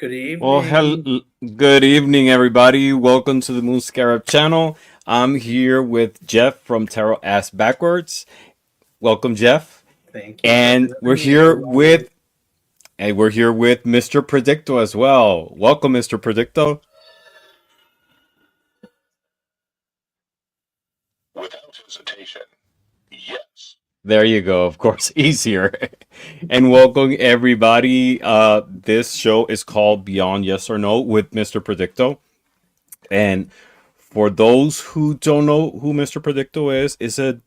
Good Well, evening. good evening, everybody. Welcome to the Moon Scarab channel. I'm here with Jeff from Tarot Ass Backwards. Welcome, Jeff. Thank you for And we're having me, here everyone. with Mr. Predicto as well. Welcome, Mr. Predicto. Without hesitation. Yes. There you go. Of course, easier. And welcome everybody. This show is called Beyond Yes or No with Mr. Predicto. And for those who don't know who Mr. Predicto is a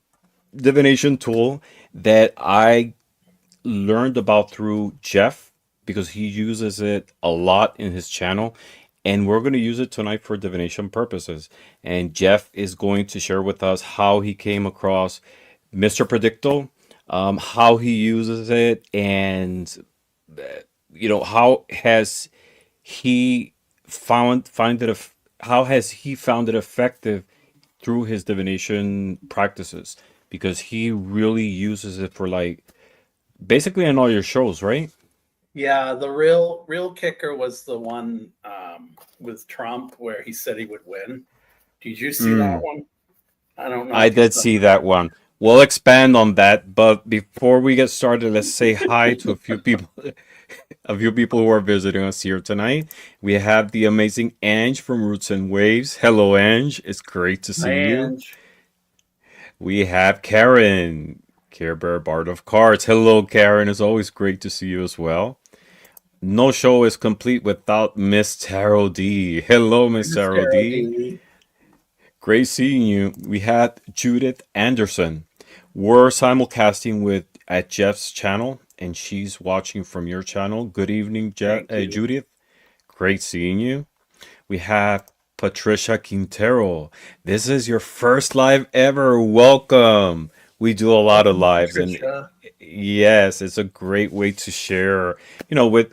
divination tool that I learned about through Jeff because he uses it a lot in his channel. And we're going to use it tonight for divination purposes. And Jeff is going to share with us how he came across Mr. Predicto, how he uses it, and how has he find it how has he found it effective through his divination practices, because he really uses it for like basically in all your shows, right? Yeah, the real kicker was the one with Trump where he said he would win. Did you see that Mm, one? I don't know I if you did saw. see that one. We'll expand on that, but before we get started, let's say hi to a few people, a few people who are visiting us here tonight. We have the amazing Ange from Roots and Waves. Hello, Ange. It's great to see you. Man, We have Karen, Care Bear Bard of Cards. Hello, Karen. It's always great to see you as well. No show is complete without Miss Tarot D. Hello, Miss Miss Tarot D. D. Great seeing you. We had Judith Anderson. We're simulcasting with at Jeff's channel, and she's watching from your channel. Good evening, Thank you. Judith. Great seeing you. We have Patricia Quintero. This is your first live ever. Welcome. We do a lot of Welcome, lives, and Patricia. yes, it's a great way to share, with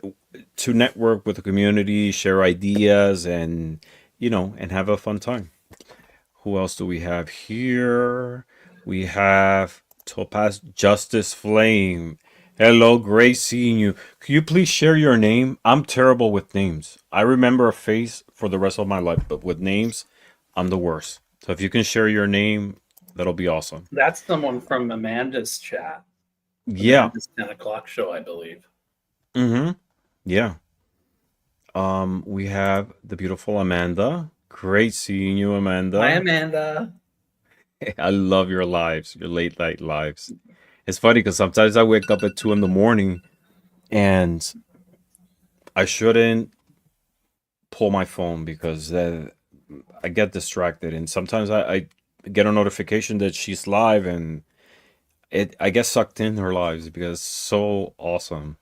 to network with the community, share ideas, and and have a fun time. Who else do we have here? We have Topaz Justice Flame. Hello, great seeing you. Could you please share your name? I'm terrible with names. I remember a face for the rest of my life, but with names, I'm the worst. So if you can share your name, that'll be awesome. That's someone from Amanda's chat. Yeah. Amanda's 10 o'clock show, I believe. Mm-hmm. Yeah. We have the beautiful Amanda. Great seeing you, Hi, Amanda. Amanda. I love your lives, your late night lives. It's funny because sometimes I wake up at 2 in the morning and I shouldn't pull my phone because I get distracted, and sometimes I get a notification that she's live, and I get sucked in her lives because it's so awesome.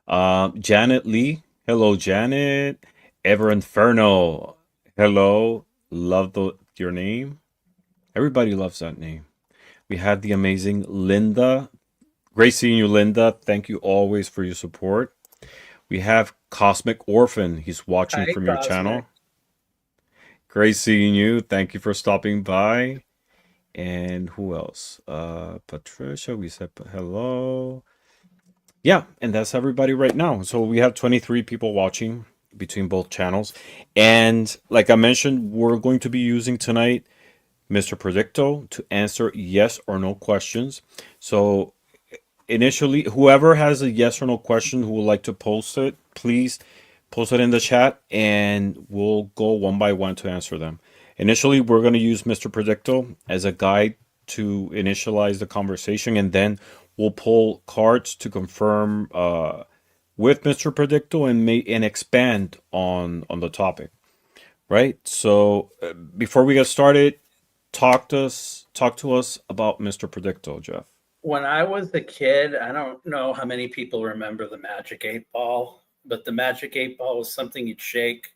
Janet Lee, hello, Janet. Ever Inferno, hello. Love your name. Everybody loves that name. We have the amazing Linda. Great seeing you, Linda. Thank you always for your support. We have Cosmic Orphan. He's watching Hi, from your Cosmic. channel. Great seeing you. Thank you for stopping by. And who else? Patricia, we said hello. Yeah, and that's everybody right now. So we have 23 people watching between both channels. And like I mentioned, we're going to be using tonight Mr. Predicto to answer yes or no questions. So initially, whoever has a yes or no question who would like to post it, please post it in the chat and we'll go one by one to answer them. Initially, we're going to use Mr. Predicto as a guide to initialize the conversation, and then we'll pull cards to confirm with Mr. Predicto and expand on the topic. Right. So before we get started, talk to us about Mr. Predicto, Jeff. When I was a kid, I don't know how many people remember the Magic 8 Ball, but the Magic 8 Ball was something you'd shake.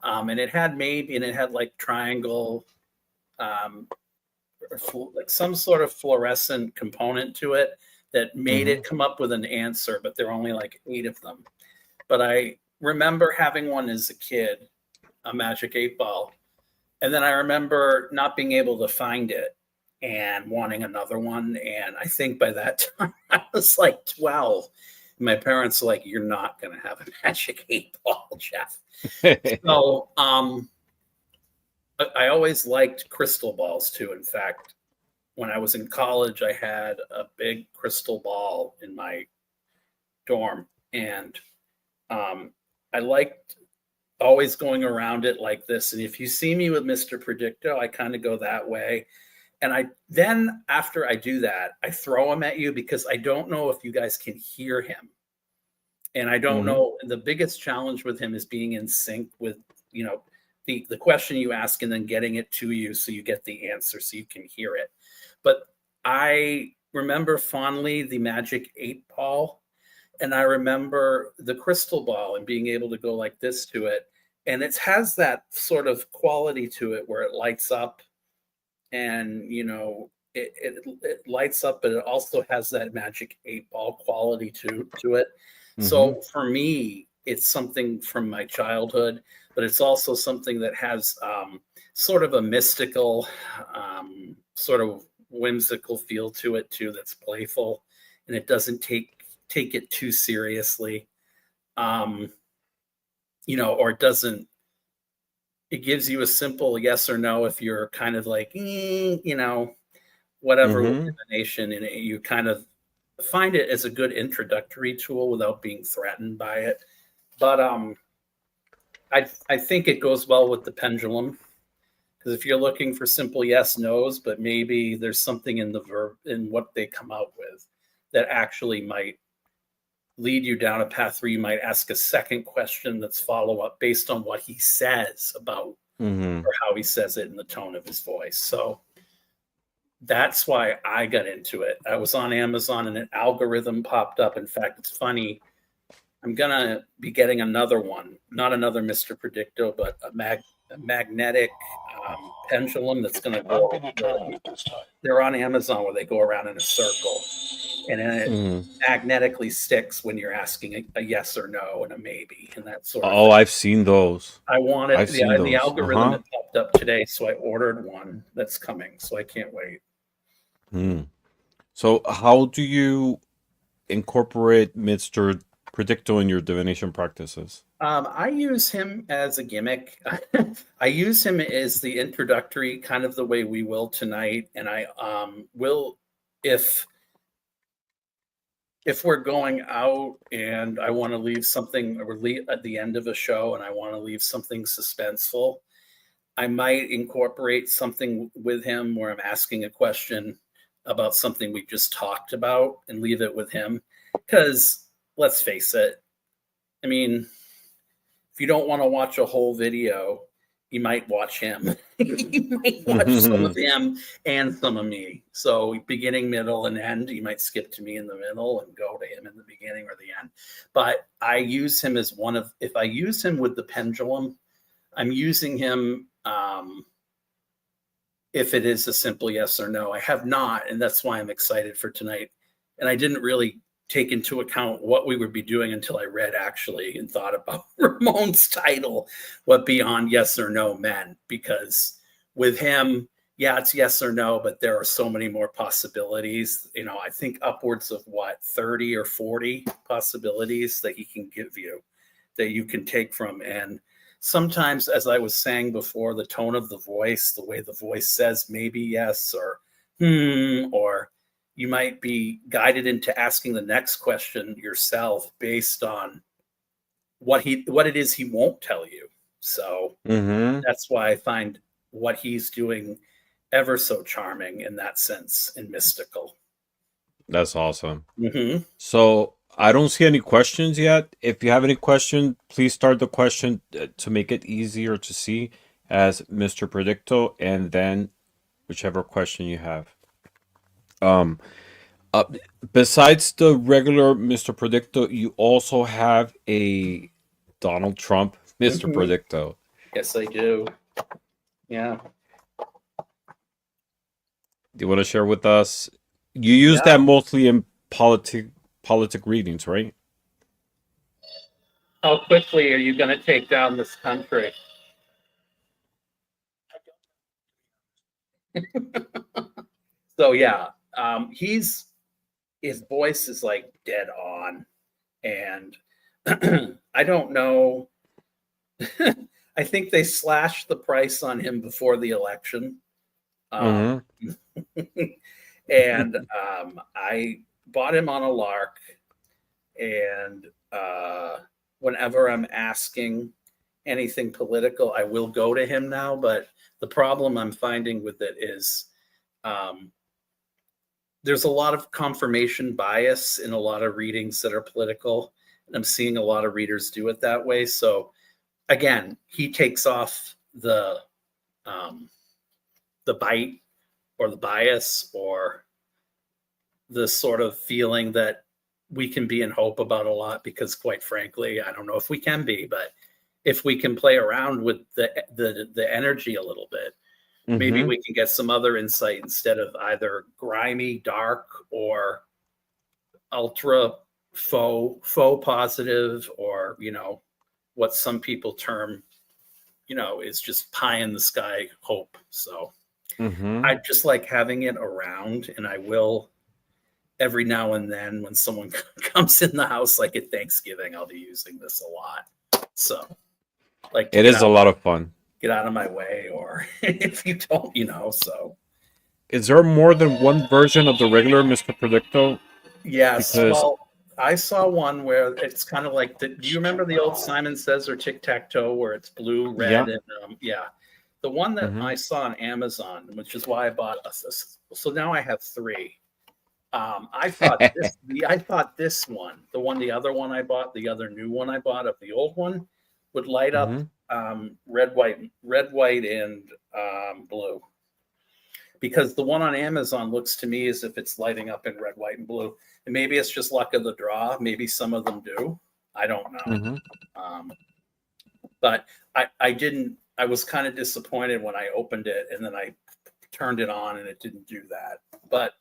And it had like triangle, um, like some sort of fluorescent component to it that made Mm-hmm. it come up with an answer, but there are only like 8 of them. But I remember having one as a kid, a Magic 8 Ball. And then I remember not being able to find it and wanting another one. And I think by that time I was like 12. My parents are like, "You're not going to have a magic 8-ball, Jeff." So I always liked crystal balls too. In fact, when I was in college, I had a big crystal ball in my dorm, and I liked always going around it like this. And if you see me with Mr. Predicto, I kind of go that way. And I then after I do that, I throw him at you because I don't know if you guys can hear him. And I don't know. The biggest challenge with him is being in sync with, the question you ask and then getting it to you so you get the answer so you can hear it. But I remember fondly the magic 8-ball, and I remember the crystal ball and being able to go like this to it. And it has that sort of quality to it where it lights up, and it lights up, but it also has that magic 8-ball quality to it. So for me, it's something from my childhood, but it's also something that has sort of a mystical, sort of whimsical feel to it too. That's playful, and it doesn't take it too seriously, or it doesn't. It gives you a simple yes or no if you're kind of like, whatever with divination, and you kind of find it as a good introductory tool without being threatened by it. But I think it goes well with the pendulum, because if you're looking for simple yes nos, but maybe there's something in the verb in what they come out with that actually might lead you down a path where you might ask a second question that's follow up based on what he says about or how he says it in the tone of his voice. So that's why I got into it. I was on Amazon and an algorithm popped up. In fact, it's funny. I'm gonna be getting another one, not another Mr. Predicto, but a magnetic pendulum that's gonna go. They're on Amazon where they go around in a circle, and then it magnetically sticks when you're asking a yes or no and a maybe and that sort of thing. I've seen those. I wanted I've seen the those. algorithm that popped up today, so I ordered one that's coming. So I can't wait. So how do you incorporate Mr. Predicto in your divination practices? I use him as a gimmick. I use him as the introductory, kind of the way we will tonight. And I will, if we're going out and I want to leave something at the end of a show and I want to leave something suspenseful, I might incorporate something with him where I'm asking a question about something we just talked about and leave it with him. Because let's face it, I mean, if you don't want to watch a whole video, you might watch him. You might watch some of him and some of me. So beginning, middle, and end. You might skip to me in the middle and go to him in the beginning or the end. But I use him as if I use him with the pendulum, I'm using him if it is a simple yes or no. I have not, and that's why I'm excited for tonight. And I didn't really take into account what we would be doing until I read actually and thought about Ramon's title, what beyond yes or no meant, because with him, yeah, it's yes or no, but there are so many more possibilities. I think upwards of 30 or 40 possibilities that he can give you that you can take from. And sometimes, as I was saying before, the tone of the voice, the way the voice says maybe yes or or you might be guided into asking the next question yourself based on what it is he won't tell you. So that's why I find what he's doing ever so charming in that sense and mystical. That's awesome. So I don't see any questions yet. If you have any question, please start the question to make it easier to see as Mr. Predicto, and then whichever question you have. Besides the regular Mr. Predicto, you also have a Donald Trump Mr. Predicto. Yes, I do. Yeah. Do you want to share with us? You use that mostly in politic readings, right? How quickly are you going to take down this country? So yeah, his voice is like dead on. And I don't know. I think they slashed the price on him before the election. Um, and I bought him on a lark. And whenever I'm asking anything political, I will go to him now. But the problem I'm finding with it is there's a lot of confirmation bias in a lot of readings that are political. And I'm seeing a lot of readers do it that way. So again, he takes off the bite or the bias or the sort of feeling that we can be in hope about a lot, because quite frankly, I don't know if we can be, but if we can play around with the energy a little bit, maybe we can get some other insight instead of either grimy, dark, or ultra faux positive, or, you know, what some people term, you know, is just pie in the sky hope. So I just like having it around, and I will every now and then when someone comes in the house, like at Thanksgiving, I'll be using this a lot. So like it is a lot of fun. Get out of my way, or if you don't, you know. So is there more than one version of the regular Mr. Predicto? Yes. Because... well, I saw one where it's kind of like do you remember the old Simon Says or tic-tac-toe where it's blue, red, and the one that I saw on Amazon, which is why I bought so now I have 3. I thought this one, the other one I bought, the other new one I bought of the old one, would light up red, white, and blue. Because the one on Amazon looks to me as if it's lighting up in red, white, and blue. And maybe it's just luck of the draw. Maybe some of them do. I don't know. But I was kind of disappointed when I opened it and then I turned it on and it didn't do that. But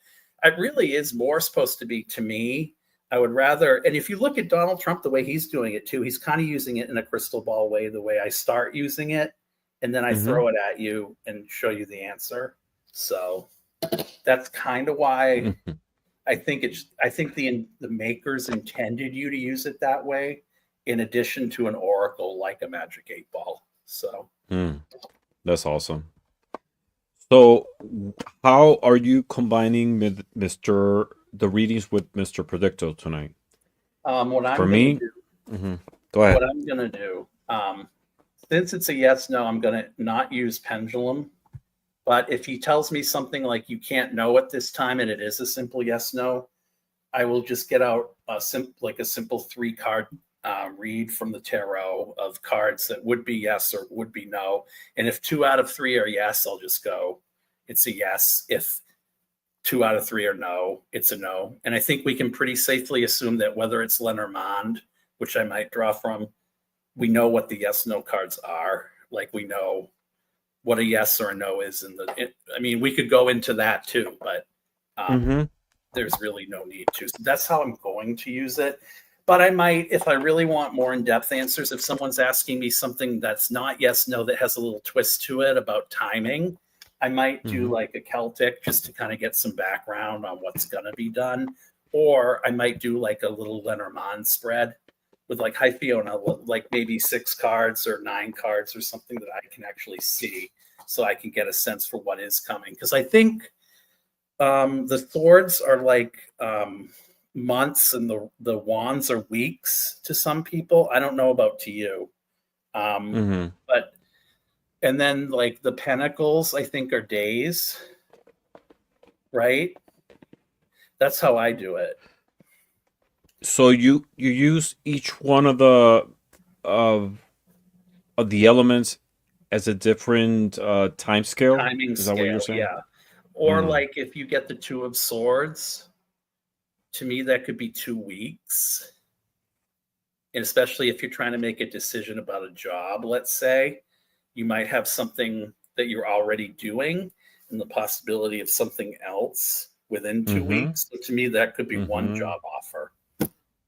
it really is more supposed to be, to me, I would rather, and if you look at Donald Trump, the way he's doing it too, he's kind of using it in a crystal ball way, the way I start using it, and then I throw it at you and show you the answer. So that's kind of why I think the makers intended you to use it that way, in addition to an oracle like a magic 8-ball. So that's awesome. So, how are you combining the readings with Mr. Predicto tonight? What I'm For me, go ahead. What I'm gonna do, since it's a yes/no, I'm gonna not use pendulum. But if he tells me something like you can't know at this time and it is a simple yes/no, I will just get out a simple 3-card read from the tarot of cards that would be yes or would be no. And if 2 out of 3 are yes, I'll just go, it's a yes. If 2 out of 3 are no, it's a no. And I think we can pretty safely assume that whether it's Lenormand, which I might draw from, we know what the yes/no cards are. Like we know what a yes or a no is I mean, we could go into that too, but there's really no need to. So that's how I'm going to use it. But I might, if I really want more in-depth answers, if someone's asking me something that's not yes/no, that has a little twist to it about timing, I might do like a Celtic just to kind of get some background on what's going to be done. Or I might do like a little Lenormand spread with like High Fiona, like maybe 6 cards or 9 cards or something that I can actually see, so I can get a sense for what is coming. Because I think the swords are like months and the wands are weeks to some people. I don't know about to you. But, and then like the pentacles, I think, are days, right? That's how I do it. So you use each one of the elements as a different time scale? Is that what you're saying? Yeah. Or like if you get the 2 of swords, to me that could be 2 weeks. And especially if you're trying to make a decision about a job, let's say, you might have something that you're already doing and the possibility of something else within 2 weeks. So to me, that could be 1 job offer.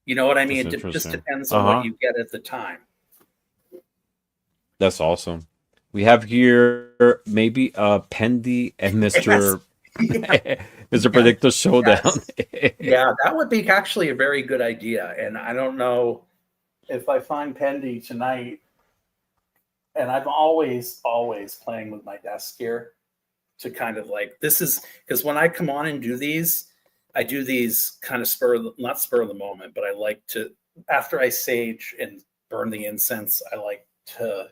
You know what I mean? It just depends on what you get at the time. That's awesome. We have here maybe Pendy and Mr. Mr. Yes. Predicto showdown. Yeah, that would be actually a very good idea. And I don't know if I find Pendy tonight, and I'm always playing with my desk here to kind of like, this is because when I come on and do these, I do these kind of not spur of the moment, but I like to, after I sage and burn the incense, I like to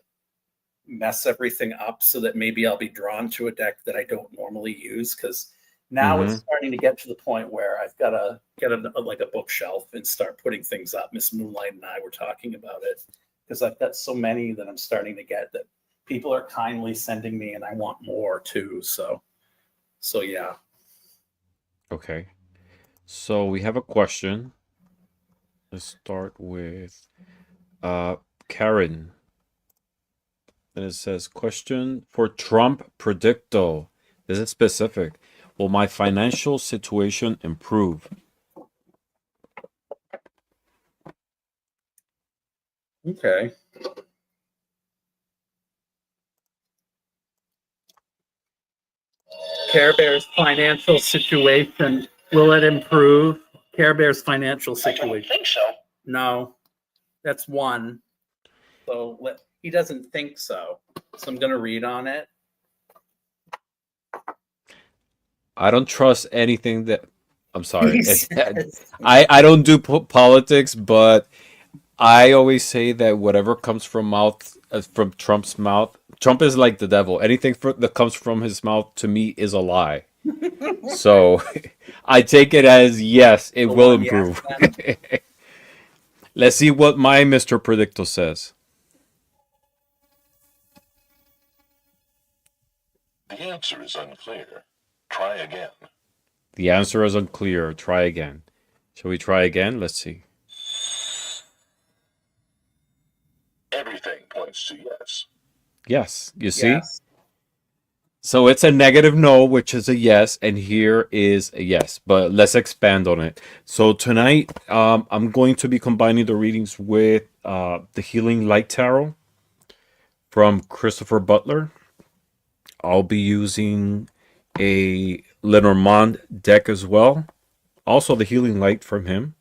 mess everything up so that maybe I'll be drawn to a deck that I don't normally use. Because now it's starting to get to the point where I've got to get like a bookshelf and start putting things up. Miss Moonlight and I were talking about it because I've got so many that I'm starting to get that people are kindly sending me, and I want more too. So yeah. Okay. So we have a question. Let's start with Karen. And it says, question for Trump Predicto. This is specific. Will my financial situation improve? Okay. Care Bear's financial situation, will it improve? Care Bear's financial situation. I don't think so. No, that's one. So he doesn't think so. So I'm going to read on it. I don't trust anything that. I'm sorry. I don't do politics, but I always say that whatever comes from Trump's mouth, Trump is like the devil. Anything that comes from his mouth to me is a lie. So I take it as yes, it will improve. Yes, let's see what my Mr. Predicto says. The answer is unclear. Try again. The answer is unclear. Try again. Shall we try again? Let's see. Everything points to yes. Yes. You see? Yes. So it's a negative no, which is a yes, and here is a yes. But let's expand on it. So tonight, I'm going to be combining the readings with the Healing Light Tarot from Christopher Butler. I'll be using a Lenormand deck as well. Also the Healing Light from him.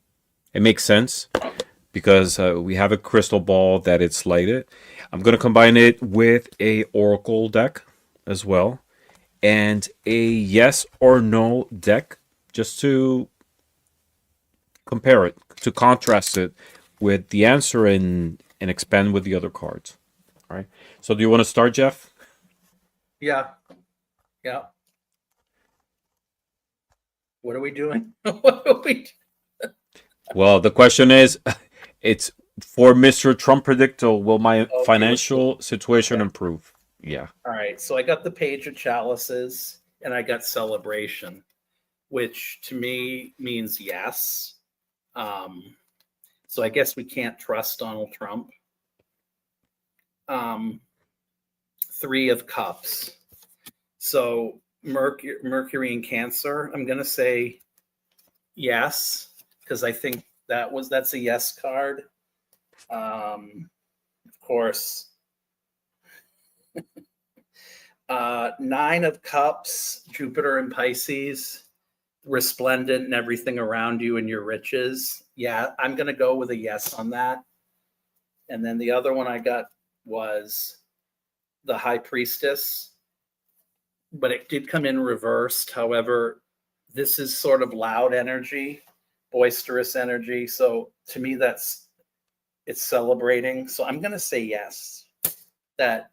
It makes sense because we have a crystal ball that it's lighted. I'm going to combine it with a Oracle deck as well, and a yes or no deck just to compare it, to contrast it with the answer and expand with the other cards. All right. So do you want to start, Jeff? Yeah. Yeah. What are we doing? What are we doing? Well, the question is, it's for Mr. Trump Predicto, will my financial situation improve? Yeah. All right. So I got the Page of Chalices and I got Celebration, which to me means yes. So I guess we can't trust Donald Trump. Three of Cups. So Mercury and Cancer, I'm going to say yes, because I think that's a yes card. Of course, Nine of Cups, Jupiter and Pisces, resplendent and everything around you and your riches. Yeah, I'm going to go with a yes on that. And then the other one I got was the High Priestess, but it did come in reversed. However, this is sort of loud energy, boisterous energy. So to me, it's celebrating. So I'm going to say yes, that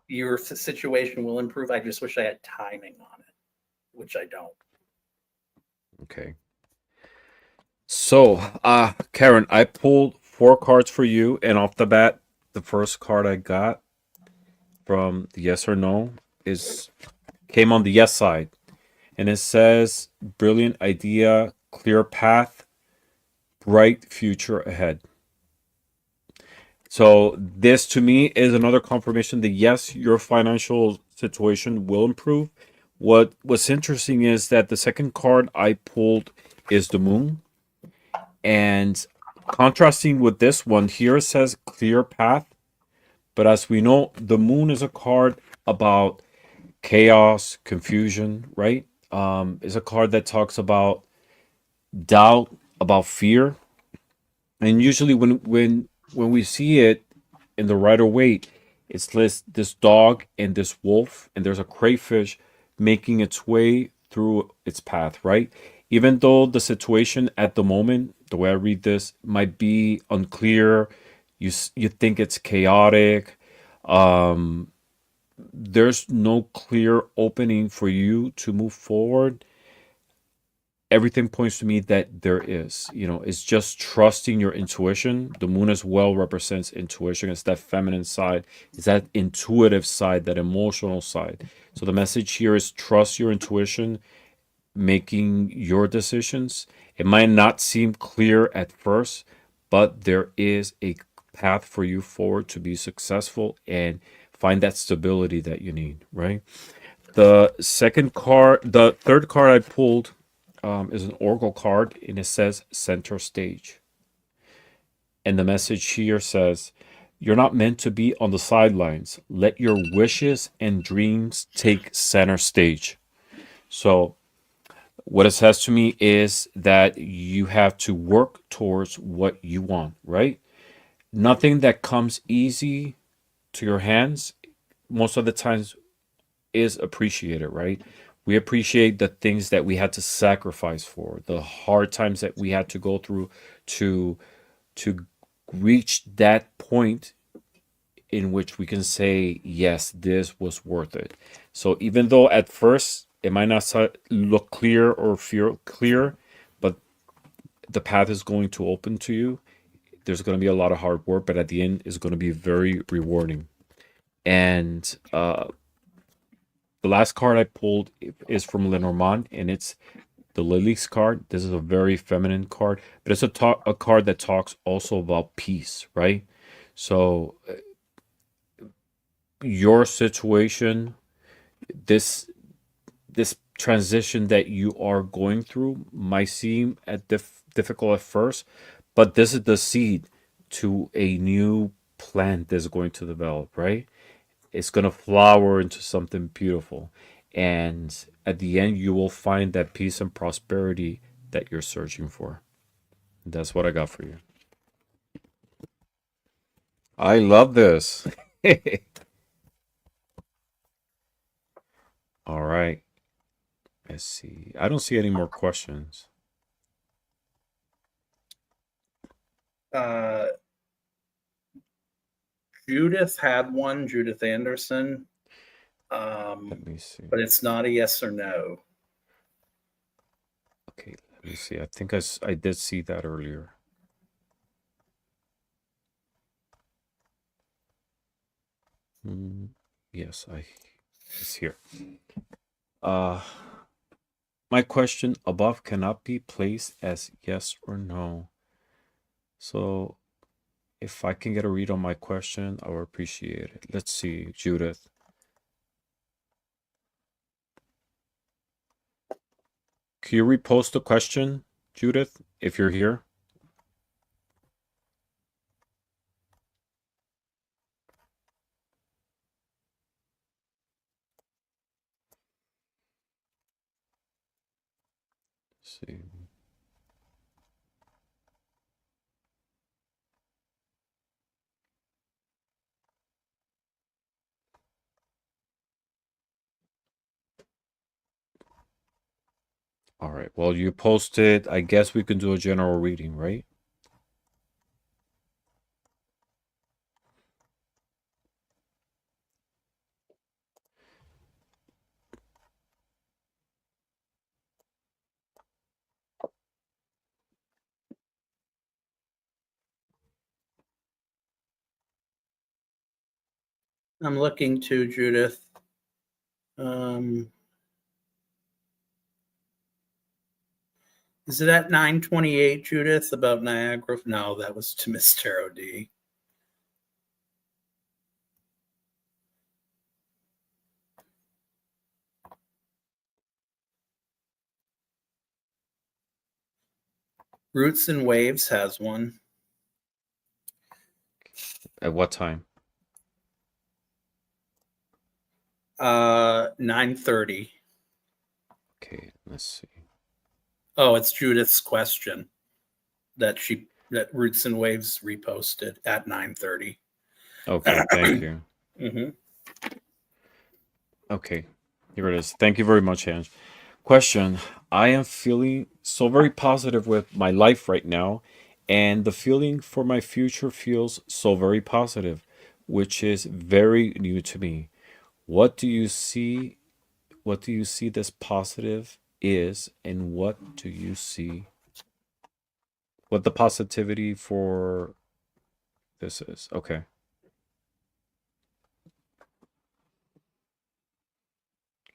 your situation will improve. I just wish I had timing on it, which I don't. Okay. So, Karen, I pulled 4 cards for you, and off the bat, the first card I got from the yes or no came on the yes side, and it says brilliant idea, clear path, bright future ahead. So this to me is another confirmation that yes, your financial situation will improve. What's interesting is that the second card I pulled is the moon, and contrasting with this one here, it says clear path, but as we know, the moon is a card about chaos, confusion, right? is a card that talks about doubt, about fear, and usually when we see it in the Rider Waite, it's this dog and this wolf, and there's a crayfish making its way through its path, right? Even though the situation at the moment, the way I read this, might be unclear, you think it's chaotic. Um, there's no clear opening for you to move forward. Everything points to me that there is, it's just trusting your intuition. The moon as well represents intuition. It's that feminine side, it's that intuitive side, that emotional side. So the message here is trust your intuition, making your decisions. It might not seem clear at first, but there is a path for you forward to be successful and find that stability that you need, right? The third card I pulled is an oracle card, and it says center stage. And the message here says, you're not meant to be on the sidelines. Let your wishes and dreams take center stage. So, what it says to me is that you have to work towards what you want, right? Nothing that comes easy to your hands, most of the times, is appreciated, right? We appreciate the things that we had to sacrifice for, the hard times that we had to go through to to reach that point in which we can say, yes, this was worth it. So even though at first it might not look clear or feel clear, but the path is going to open to you. There's going to be a lot of hard work, but at the end, it's going to be very rewarding. And the last card I pulled is from Lenormand, and it's the Lilies card. This is a very feminine card, but it's a card that talks also about peace, right? So your situation, this this transition that you are going through might seem difficult at first, but this is the seed to a new plant that's going to develop, right? It's going to flower into something beautiful. And at the end, you will find that peace and prosperity that you're searching for. That's what I got for you. I love this. All right. Let's see. I don't see any more questions. Uh, Judith had one, Judith Anderson, Let me see. but it's not a yes or no. Okay, let me see. I think I did see that earlier. Yes, it's here. Uh, my question above cannot be placed as yes or no. So if I can get a read on my question, I would appreciate it. Let's see, Judith. Can you repost the question, Judith, if you're here? Let's see. All right. Well, you posted. I guess we can do a general reading, right? I'm looking to Judith. Um, is it at 928, Judith, about Niagara? No, that was to Miss Tarot D. Roots and Waves has one. At what time? 9:30. Okay, let's see. Oh, it's Judith's question that Roots and Waves reposted at 9:30. Okay, thank you. Mm-hmm. Okay, here it is. Thank you very much, Ange. Question: I am feeling so very positive with my life right now, and the feeling for my future feels so very positive, which is very new to me. What do you see? What do you see this positive is, and what do you see? What the positivity for this is? Okay.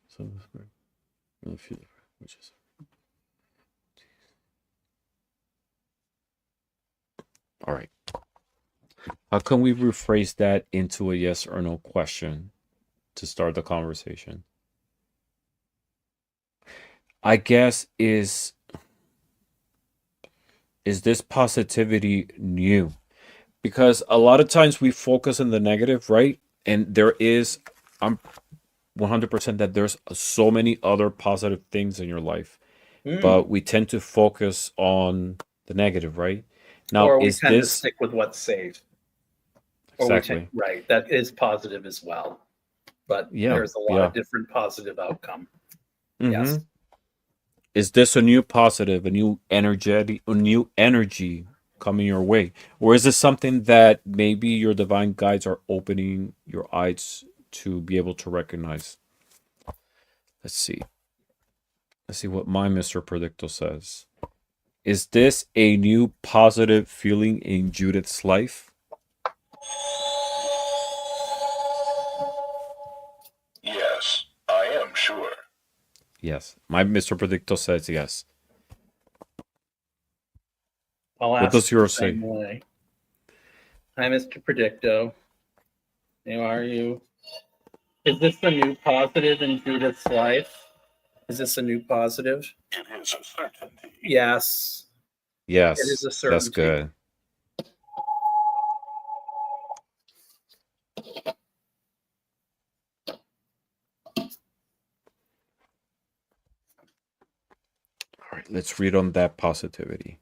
So, which is all right. How can we rephrase that into a yes or no question to start the conversation? I guess is this positivity new? Because a lot of times we focus on the negative, right? And I'm 100% that there's so many other positive things in your life, but we tend to focus on the negative, right? Now, Or we is tend to this stick with what's safe. Or exactly? right. That is positive as well. But Yeah, there's a lot yeah. of different positive outcome. Mm-hmm. Yes. Is this a new positive, a new energy coming your way? Or is this something that maybe your divine guides are opening your eyes to be able to recognize? Let's see. Let's see what my Mr. Predicto says. Is this a new positive feeling in Judith's life? Yes, I am sure. Yes. My Mr. Predicto says yes. I'll What ask does the yours say? same way. Hi, Mr. Predicto. How are you? Is this a new positive in Judith's life? Is this a new positive? It is a certainty. Yes. It is Yes. a That's certainty. good. All right. Let's read on that positivity.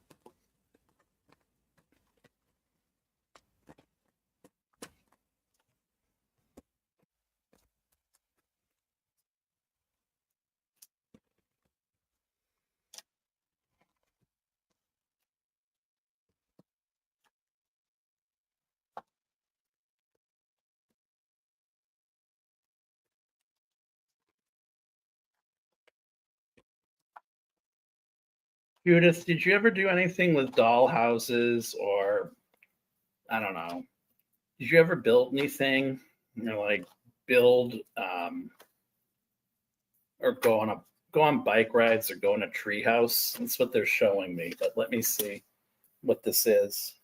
Judith, did you ever do anything with doll houses or I don't know? Did you ever build anything? Like build or go on bike rides or go in a tree house. That's what they're showing me. But let me see what this is.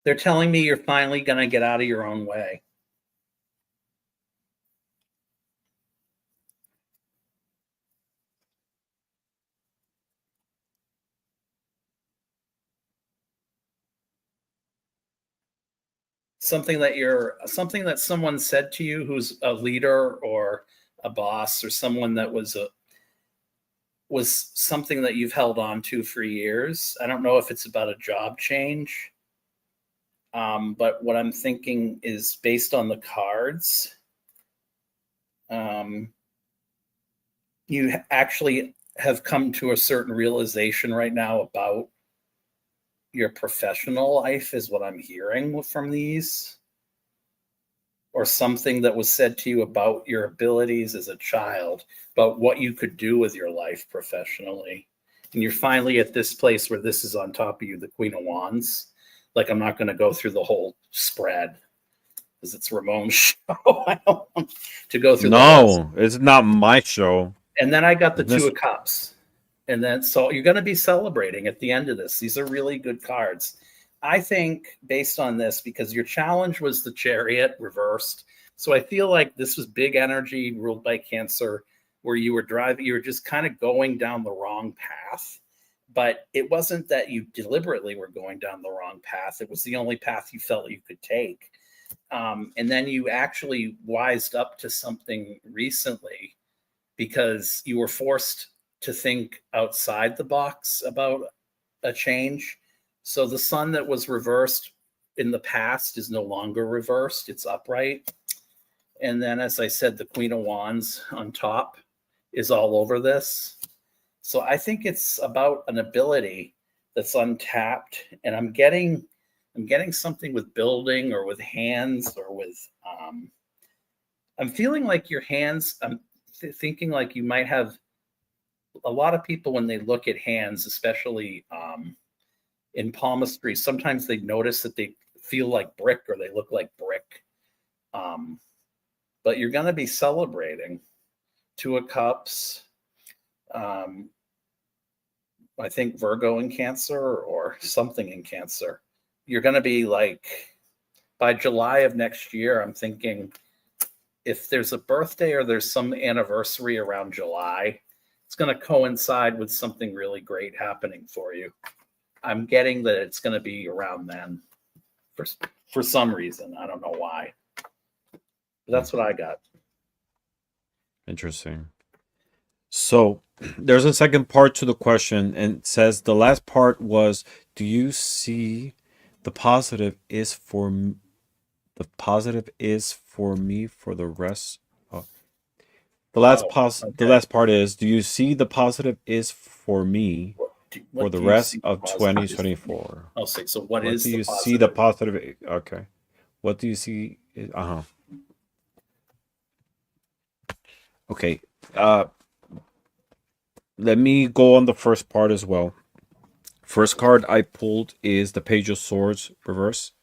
They're telling me you're finally going to get out of your own way. Something that someone said to you who's a leader or a boss or someone that was something that you've held on to for years. I don't know if it's about a job change, but what I'm thinking is based on the cards. You actually have come to a certain realization right now about your professional life, is what I'm hearing from these, or something that was said to you about your abilities as a child, about what you could do with your life professionally. And you're finally at this place where this is on top of you, the Queen of Wands. Like, I'm not going to go through the whole spread because it's Ramon's show. I don't want to go through the whole. No, it's not my show. And then I got the This Two of Cups. And then, so you're going to be celebrating at the end of this. These are really good cards. I think based on this, because your challenge was the Chariot reversed. So I feel like this was big energy ruled by Cancer, where you were driving, you were just kind of going down the wrong path. But it wasn't that you deliberately were going down the wrong path. It was the only path you felt you could take. And then you actually wised up to something recently because you were forced to think outside the box about a change. So the sun that was reversed in the past is no longer reversed, it's upright. And then, as I said, the Queen of Wands on top is all over this. So I think it's about an ability that's untapped, and I'm getting something with building or with hands or with I'm feeling like your hands. I'm thinking like you might have a lot of people when they look at hands, especially in palmistry. Sometimes they notice that they feel like brick or they look like brick. But you're going to be celebrating. Two of Cups. I think Virgo in Cancer or something in Cancer. You're going to be like, by July of next year, I'm thinking if there's a birthday or there's some anniversary around July, it's going to coincide with something really great happening for you. I'm getting that it's going to be around then for some reason. I don't know why. But that's what I got. Interesting. So there's a second part to the question, and it says the last part was, do you see the positive is for me for the rest? Oh. The last part is, do you see the positive is for me for the rest of 2024? I'll say, so what is do the you positive? see the positive? Okay. What do you see? Okay. Let me go on the first part as well. First card I pulled is the Page of Swords reverse.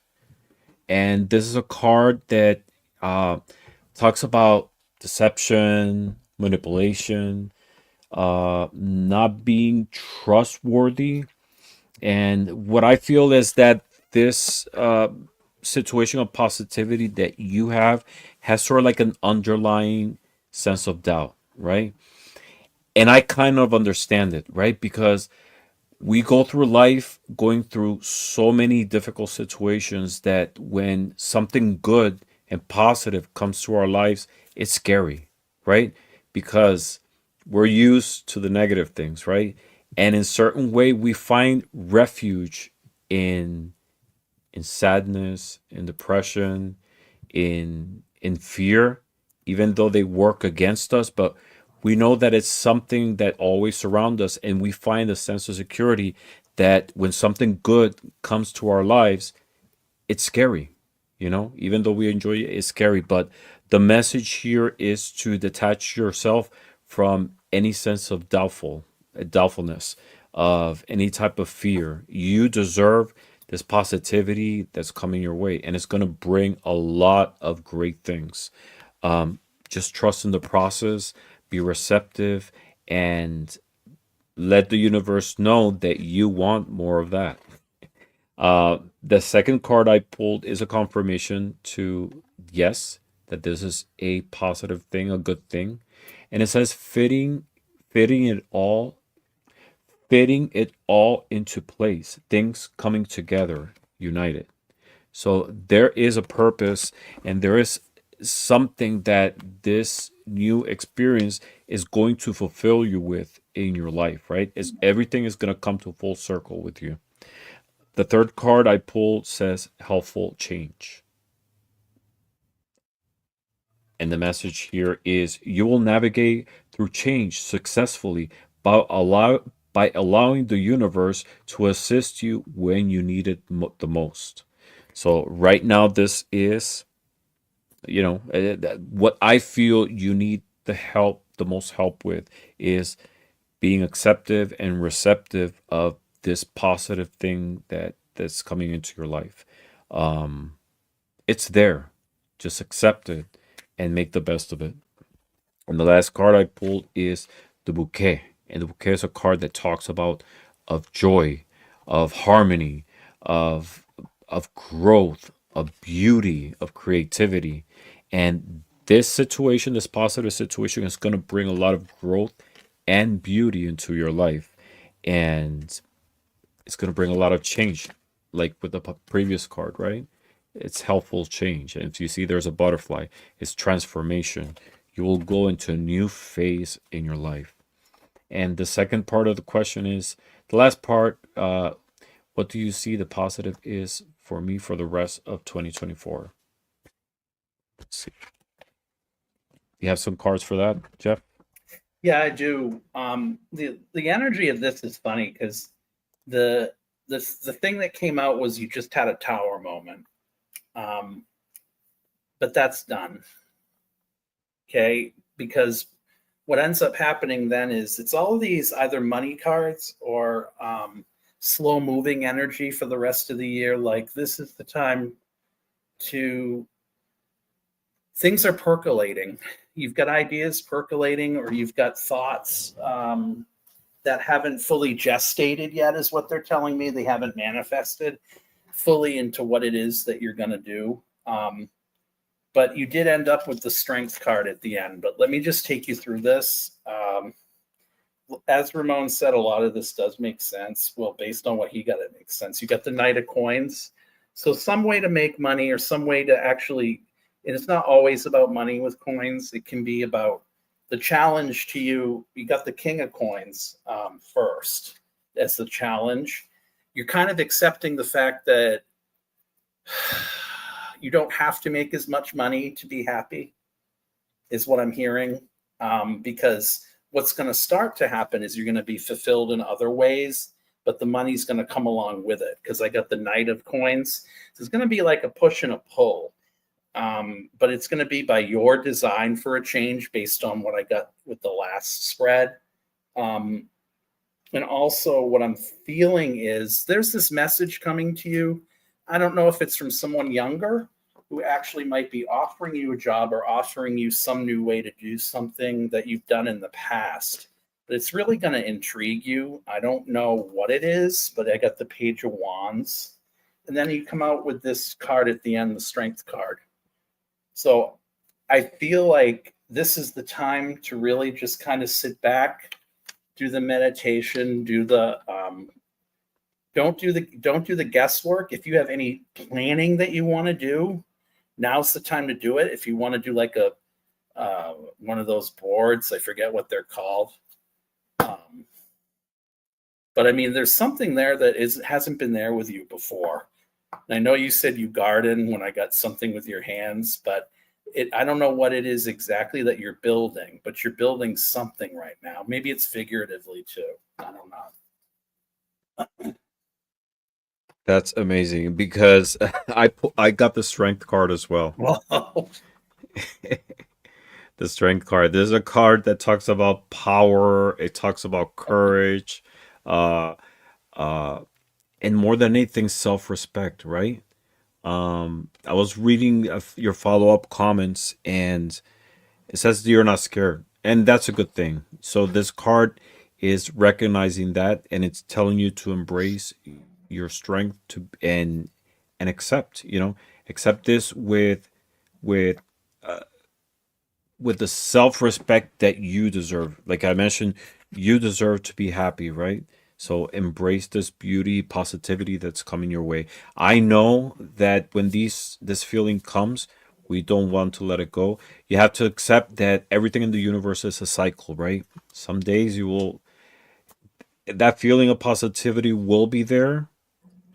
And this is a card that talks about deception, manipulation, not being trustworthy. And what I feel is that this situation of positivity that you have has sort of like an underlying sense of doubt, right? And I kind of understand it, right? Because we go through life going through so many difficult situations that when something good and positive comes to our lives, it's scary, right? Because we're used to the negative things, right? And in certain way, we find refuge in sadness, in depression, in fear, even though they work against us. But we know that it's something that always surrounds us, and we find a sense of security that when something good comes to our lives, it's scary, even though we enjoy it, it's scary. But the message here is to detach yourself from any sense of doubtfulness, of any type of fear. You deserve this positivity that's coming your way, and it's going to bring a lot of great things. Just trust in the process, be receptive, and let the universe know that you want more of that. The second card I pulled is a confirmation to yes, that this is a positive thing, a good thing. And it says fitting it all into place, things coming together, united. So there is a purpose, and there is something that this new experience is going to fulfill you with in your life, right? Everything is going to come to full circle with you. The third card I pulled says helpful change. And the message here is you will navigate through change successfully by allowing the universe to assist you when you need it the most. So right now, this is, what I feel you need the most help with is being acceptive and receptive of this positive thing that's coming into your life. It's there. Just accept it and make the best of it. And the last card I pulled is the Bouquet. And the Bouquet is a card that talks about of joy, of harmony, of growth, of beauty, of creativity. And this situation, this positive situation, is going to bring a lot of growth and beauty into your life. And it's going to bring a lot of change, like with the previous card, right? It's helpful change. And if you see there's a butterfly, it's transformation. You will go into a new phase in your life. And the second part of the question is the last part. What do you see the positive is for me for the rest of 2024? Let's see. You have some cards for that, Jeff? Yeah, I do. The energy of this is funny because the the thing that came out was you just had a tower moment, um, but that's done. Okay, because what ends up happening then is it's all of these either money cards or slow moving energy for the rest of the year. Like this is the time to things are percolating. You've got ideas percolating, or you've got thoughts that haven't fully gestated yet, is what they're telling me. They haven't manifested fully into what it is that you're going to do. But you did end up with the strength card at the end. But let me just take you through this. As Ramon said, a lot of this does make sense. Well, based on what he got, it makes sense. You got the Knight of Coins. So some way to make money, or some way to actually, and it's not always about money with coins. It can be about the challenge to you. You got the King of Coins first as the challenge. You're kind of accepting the fact that you don't have to make as much money to be happy, is what I'm hearing. Because what's going to start to happen is you're going to be fulfilled in other ways, but the money's going to come along with it. Because I got the Knight of Coins. So it's going to be like a push and a pull. But it's going to be by your design for a change based on what I got with the last spread. And also what I'm feeling is there's this message coming to you. I don't know if it's from someone younger who actually might be offering you a job or offering you some new way to do something that you've done in the past. But it's really going to intrigue you. I don't know what it is, but I got the Page of Wands. And then you come out with this card at the end, the Strength card. So I feel like this is the time to really just kind of sit back, do the meditation, do the don't do the guesswork. If you have any planning that you want to do, now's the time to do it. If you want to do like a one of those boards, I forget what they're called. But I mean, there's something there that hasn't been there with you before. And I know you said you garden when I got something with your hands, but I don't know what it is exactly that you're building, but you're building something right now. Maybe it's figuratively too. I don't know. That's amazing because I got the strength card as well. Wow. The strength card. There's a card that talks about power. It talks about courage, uh, and more than anything, self-respect. Right. I was reading your follow-up comments, and it says you're not scared, and that's a good thing. So this card is recognizing that, and it's telling you to embrace your strength to and accept. Accept this with with the self-respect that you deserve. Like I mentioned, you deserve to be happy, right? So embrace this beauty, positivity that's coming your way. I know that when this feeling comes, we don't want to let it go. You have to accept that everything in the universe is a cycle, right? Some days that feeling of positivity will be there.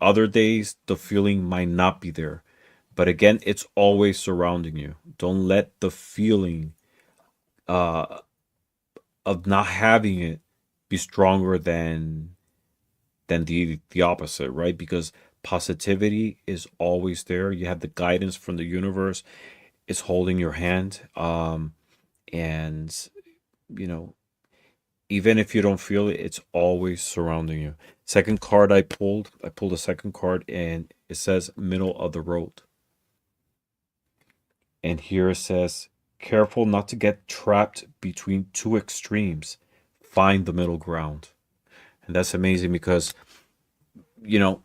Other days the feeling might not be there. But again, it's always surrounding you. Don't let the feeling uh, of not having it be stronger than the opposite, right? Because positivity is always there. You have the guidance from the universe. It's holding your hand, and you know, even if you don't feel it, it's always surrounding you. Second card I pulled a second card, and it says middle of the road. And here it says, careful not to get trapped between two extremes. Find the middle ground. And that's amazing because, you know,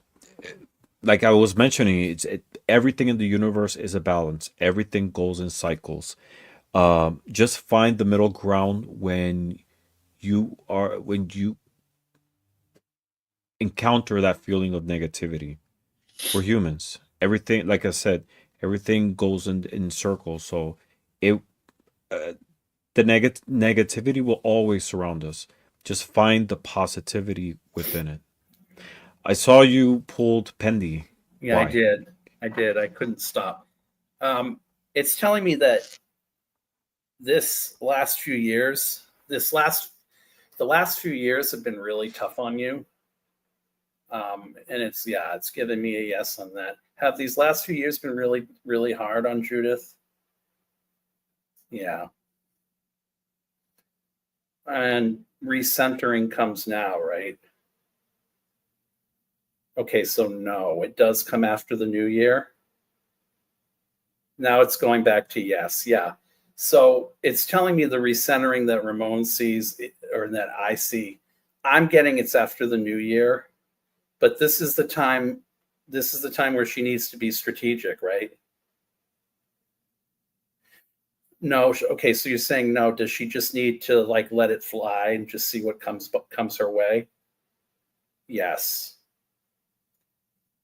like I was mentioning, everything in the universe is a balance. Everything goes in cycles. Just find the middle ground when you encounter that feeling of negativity. We're humans. Everything, like I said, everything goes in circles. So it uh, the negativity will always surround us. Just find the positivity within it. I saw you pulled Pendy. Yeah, I Why? did. I couldn't stop. It's telling me that this last few years, the last few years have been really tough on you. And it's giving me a yes on that. Have these last few years been really, really hard on Judith? Yeah. And recentering comes now, right? Okay, so no, it does come after the new year. Now it's going back to yes. Yeah. So it's telling me the recentering that Ramon sees or that I see, I'm getting it's after the new year, but this is the time where she needs to be strategic, right? No, okay, so you're saying no, does she just need to like let it fly and just see what comes her way? Yes.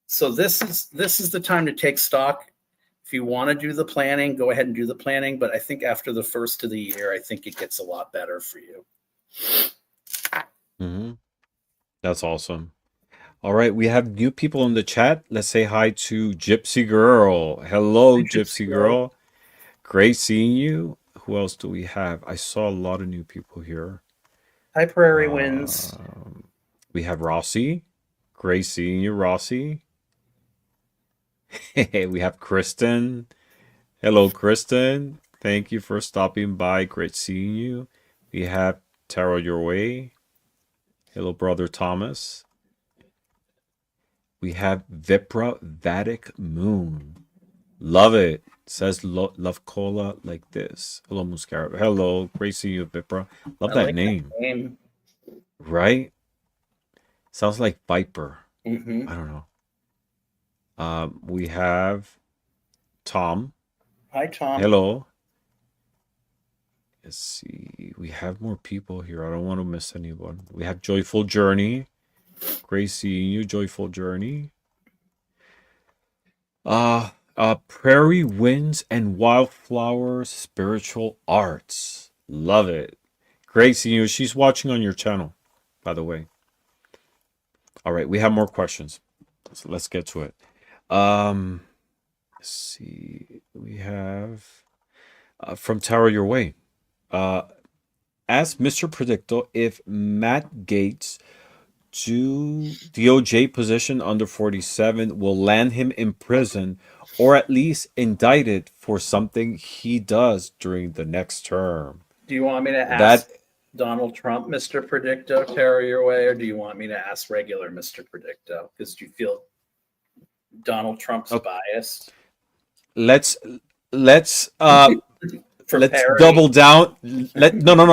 So this is the time to take stock. If you want to do the planning, go ahead and do the planning, but I think after the first of the year, I think it gets a lot better for you. Hmm. That's awesome. All right, we have new people in the chat. Let's say hi to Gypsy Girl. Hello, Hi, Gypsy Gypsy Girl. Girl. Great seeing you. Who else do we have? I saw a lot of new people here. Hi, Prairie Winds. We have Rossi. Great seeing you, Rossi. We have Kristen. Hello, Kristen. Thank you for stopping by. Great seeing you. We have Tarot Your Way. Hello, brother Thomas. We have Vipra Vatic Moon. Love it. Says love cola like this. Hello, Muscara. Hello. Great seeing you, Vipra. Love I that like that name. name. Right? Sounds like Viper. Mm-hmm. I don't know. We have Tom. Hi, Tom. Hello. Let's see. We have more people here. I don't want to miss anyone. We have Joyful Journey. Great seeing you, Joyful Journey. Prairie Winds and Wildflowers Spiritual Arts. Love it. Great seeing you. She's watching on your channel, by the way. All right, we have more questions. So let's get to it. Let's see. We have from Tower Your Way. Ask Mr. Predicto if Matt Gates' DOJ position under 47 will land him in prison or at least indicted for something he does during the next term. Do you want me to That ask Donald Trump, Mr. Predicto, Tarot Your Way, or do you want me to ask regular Mr. Predicto? Because do you feel Donald Trump's biased? let's For let's parody? double down. No.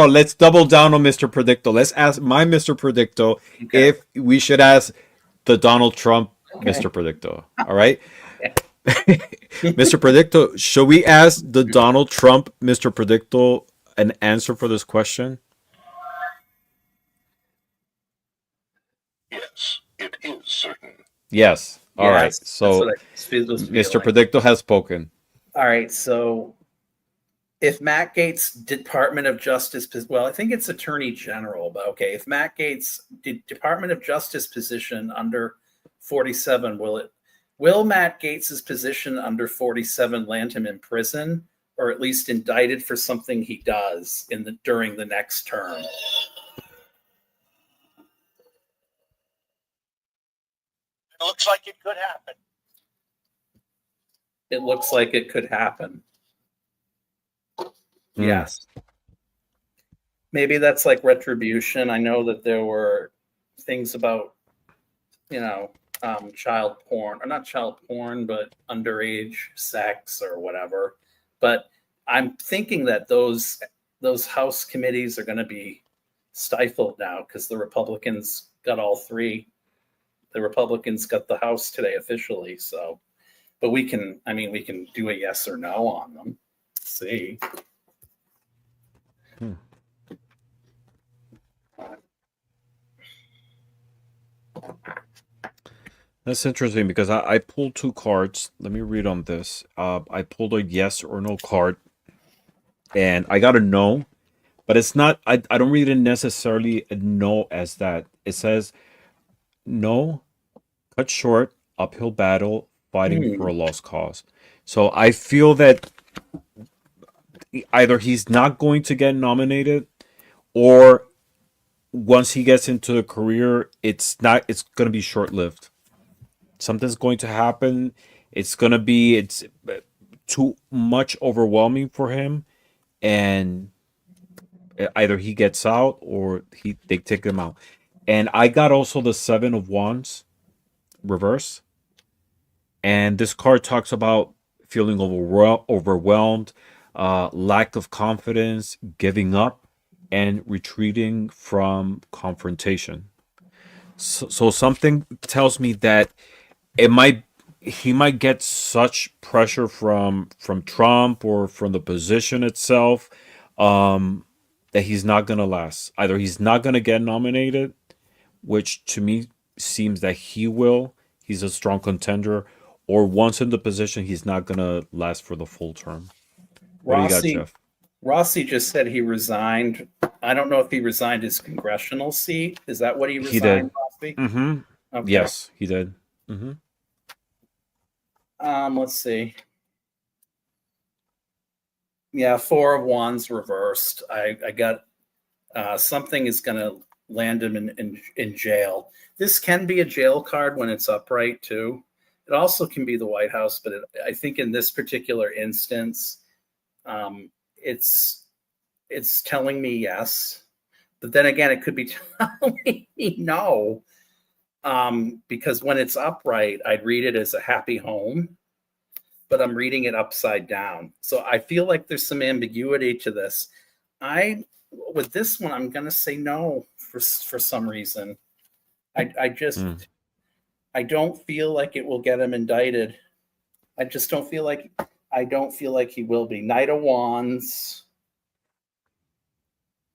Let's double down on Mr. Predicto. Let's ask my Mr. Predicto Okay. if we should ask the Donald Trump Okay. Mr. Predicto. All right. Mr. Predicto, should we ask the Donald Trump Mr. Predicto an answer for this question? Yes, it is certain. Yes. All right. Yes, So that's what I was Mr. feeling. Predicto has spoken. All right, so if Matt Gates' Department of Justice, well, I think it's Attorney General, but okay, if Matt Gates' Department of Justice position under 47, will Matt Gates' position under 47 land him in prison or at least indicted for something he does during the next term? It looks like it could happen. It looks like it could happen. Yes. Maybe that's like retribution. I know that there were things about, child porn, or not child porn, but underage sex or whatever. But I'm thinking that those House committees are going to be stifled now because the Republicans got all three the Republicans got the House today officially. So, but we can do a yes or no on them. Let's see. That's interesting because I pulled two cards. Let me read on this. I pulled a yes or no card, and I got a no, but it's not. I don't read it necessarily a no as that. It says no, cut short, uphill battle, fighting for a lost cause. So I feel that either he's not going to get nominated, or once he gets into the career, it's going to be short lived. Something's going to happen. It's too much overwhelming for him, and either he gets out or they take him out. And I got also the Seven of Wands reverse, and this card talks about feeling overwhelmed, lack of confidence, giving up, and retreating from confrontation. So something tells me that he might get such pressure from Trump or from the position itself, that he's not gonna last. Either he's not gonna get nominated, which to me seems that he will. He's a strong contender, or once in the position, he's not gonna last for the full term. What do you got, Jeff? Rossi just said he resigned. I don't know if he resigned his congressional seat. Is that what he resigned, He did. Rossi? Mm-hmm. Okay. Yes, he did. Mm-hmm. Let's see. Yeah, Four of Wands reversed. I got something is going to land him in jail. This can be a jail card when it's upright too. It also can be the White House, but I think in this particular instance, it's telling me yes. But then again, it could be telling me no. Because when it's upright, I'd read it as a happy home, but I'm reading it upside down. So I feel like there's some ambiguity to this. With this one, I'm going to say no for some reason. I don't feel like it will get him indicted. I don't feel like he will be. Knight of Wands.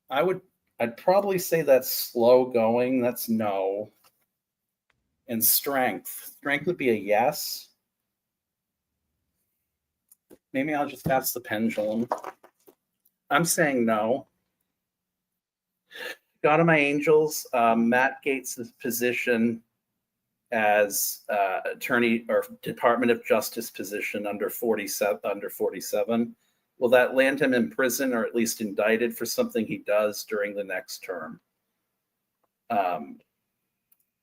I'd probably say that's slow going. That's no. And strength. Strength would be a yes. Maybe I'll just pass the pendulum. I'm saying no. God of my angels, Matt Gaetz' position as attorney or Department of Justice position under 47. Will that land him in prison or at least indicted for something he does during the next term?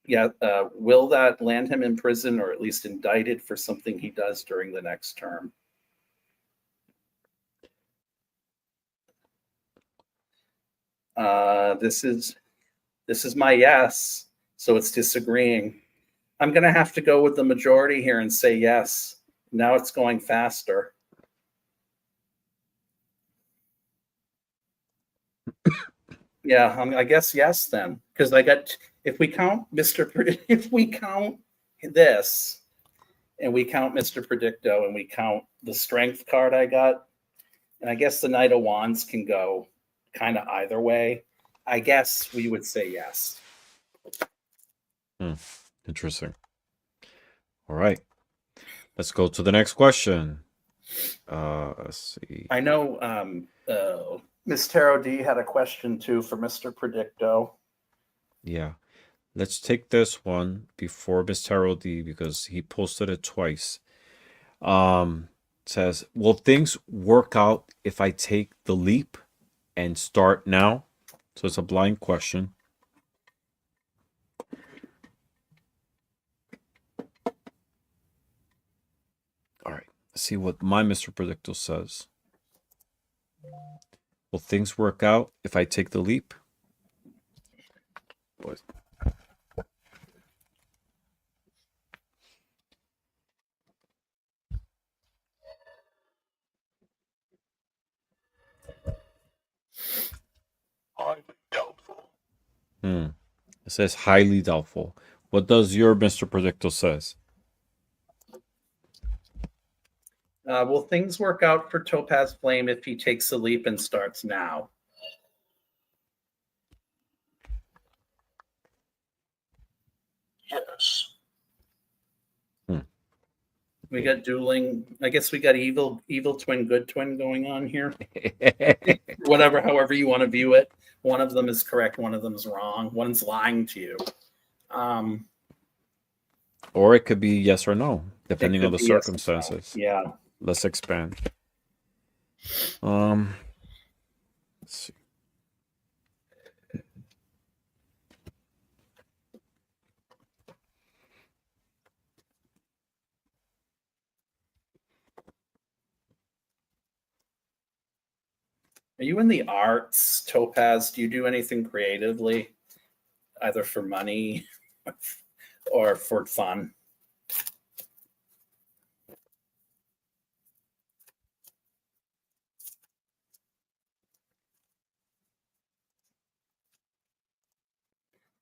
Will that land him in prison or at least indicted for something he does during the next term? This is my yes, so it's disagreeing. I'm going to have to go with the majority here and say yes. Now it's going faster. Yeah, I guess yes then, because if we count this, and we count Mr. Predicto, and we count the strength card I got, and I guess the Knight of Wands can go kind of either way. I guess we would say yes. Interesting. All right. Let's go to the next question. Let's see. I know Miss Tarot D had a question too for Mr. Predicto. Yeah. Let's take this one before Miss Tarot D because he posted it twice. Says, will things work out if I take the leap and start now? So it's a blind question. All right. Let's see what my Mr. Predicto says. Will things work out if I take the leap? Boys. Highly doubtful. It says highly doubtful. What does your Mr. Predicto says? Will things work out for Topaz Flame if he takes a leap and starts now? Yes. We got dueling. I guess we got evil twin, good twin going on here. However you want to view it. One of them is correct. One of them is wrong. One's lying to you. Or it could be yes or no, It depending could on the be yes or no. circumstances. Yeah. Let's expand. Let's see. Are you in the arts, Topaz? Do you do anything creatively, either for money or for fun?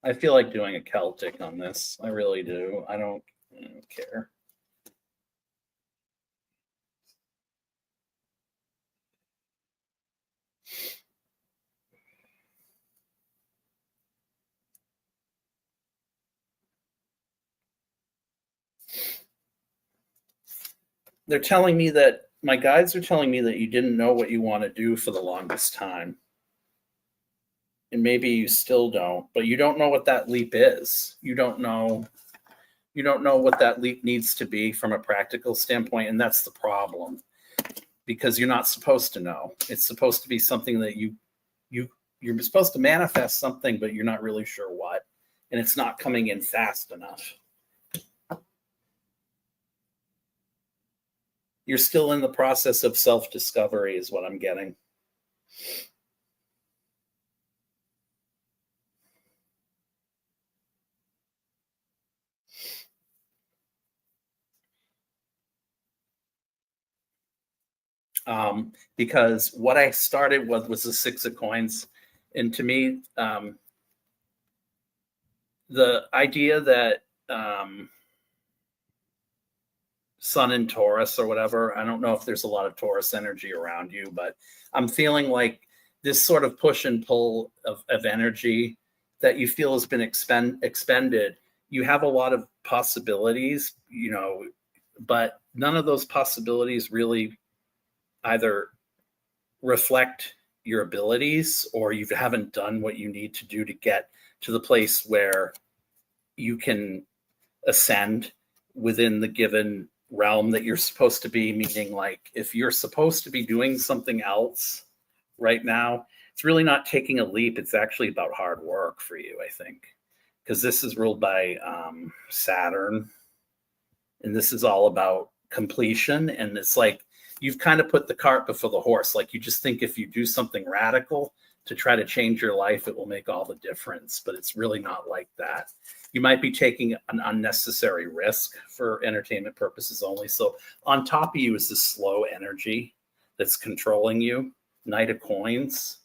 I feel like doing a Celtic on this. I really do. I don't care. They're telling me that my guides are telling me that you didn't know what you want to do for the longest time. And maybe you still don't, but you don't know what that leap is. You don't know what that leap needs to be from a practical standpoint, and that's the problem. Because you're not supposed to know. It's supposed to be something that you're supposed to manifest something, but you're not really sure what, and it's not coming in fast enough. You're still in the process of self-discovery is what I'm getting. Because what I started with was the 6 of coins. And to me, the idea that Sun in Taurus or whatever, I don't know if there's a lot of Taurus energy around you, but I'm feeling like this sort of push and pull of energy that you feel has been expended. You have a lot of possibilities, but none of those possibilities really either reflect your abilities or you haven't done what you need to do to get to the place where you can ascend within the given realm that you're supposed to be. Meaning, like, if you're supposed to be doing something else right now, it's really not taking a leap. It's actually about hard work for you, I think, because this is ruled by Saturn, and this is all about completion. And it's like you've kind of put the cart before the horse. Like, you just think if you do something radical to try to change your life, it will make all the difference. But it's really not like that. You might be taking an unnecessary risk for entertainment purposes only. So on top of you is this slow energy that's controlling you. Knight of Coins.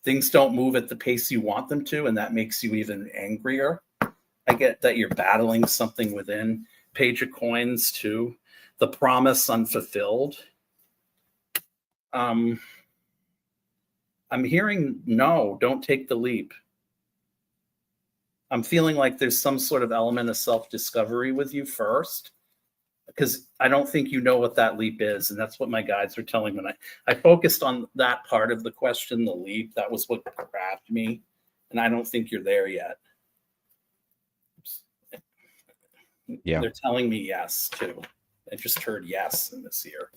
Things don't move at the pace you want them to, and that makes you even angrier. I get that you're battling something within. Page of Coins too. The promise unfulfilled. I'm hearing no, don't take the leap. I'm feeling like there's some sort of element of self-discovery with you first, because I don't think you know what that leap is. And that's what my guides are telling me. I focused on that part of the question, the leap. That was what grabbed me. And I don't think you're there yet. Yeah. They're telling me yes, too. I just heard yes in this year.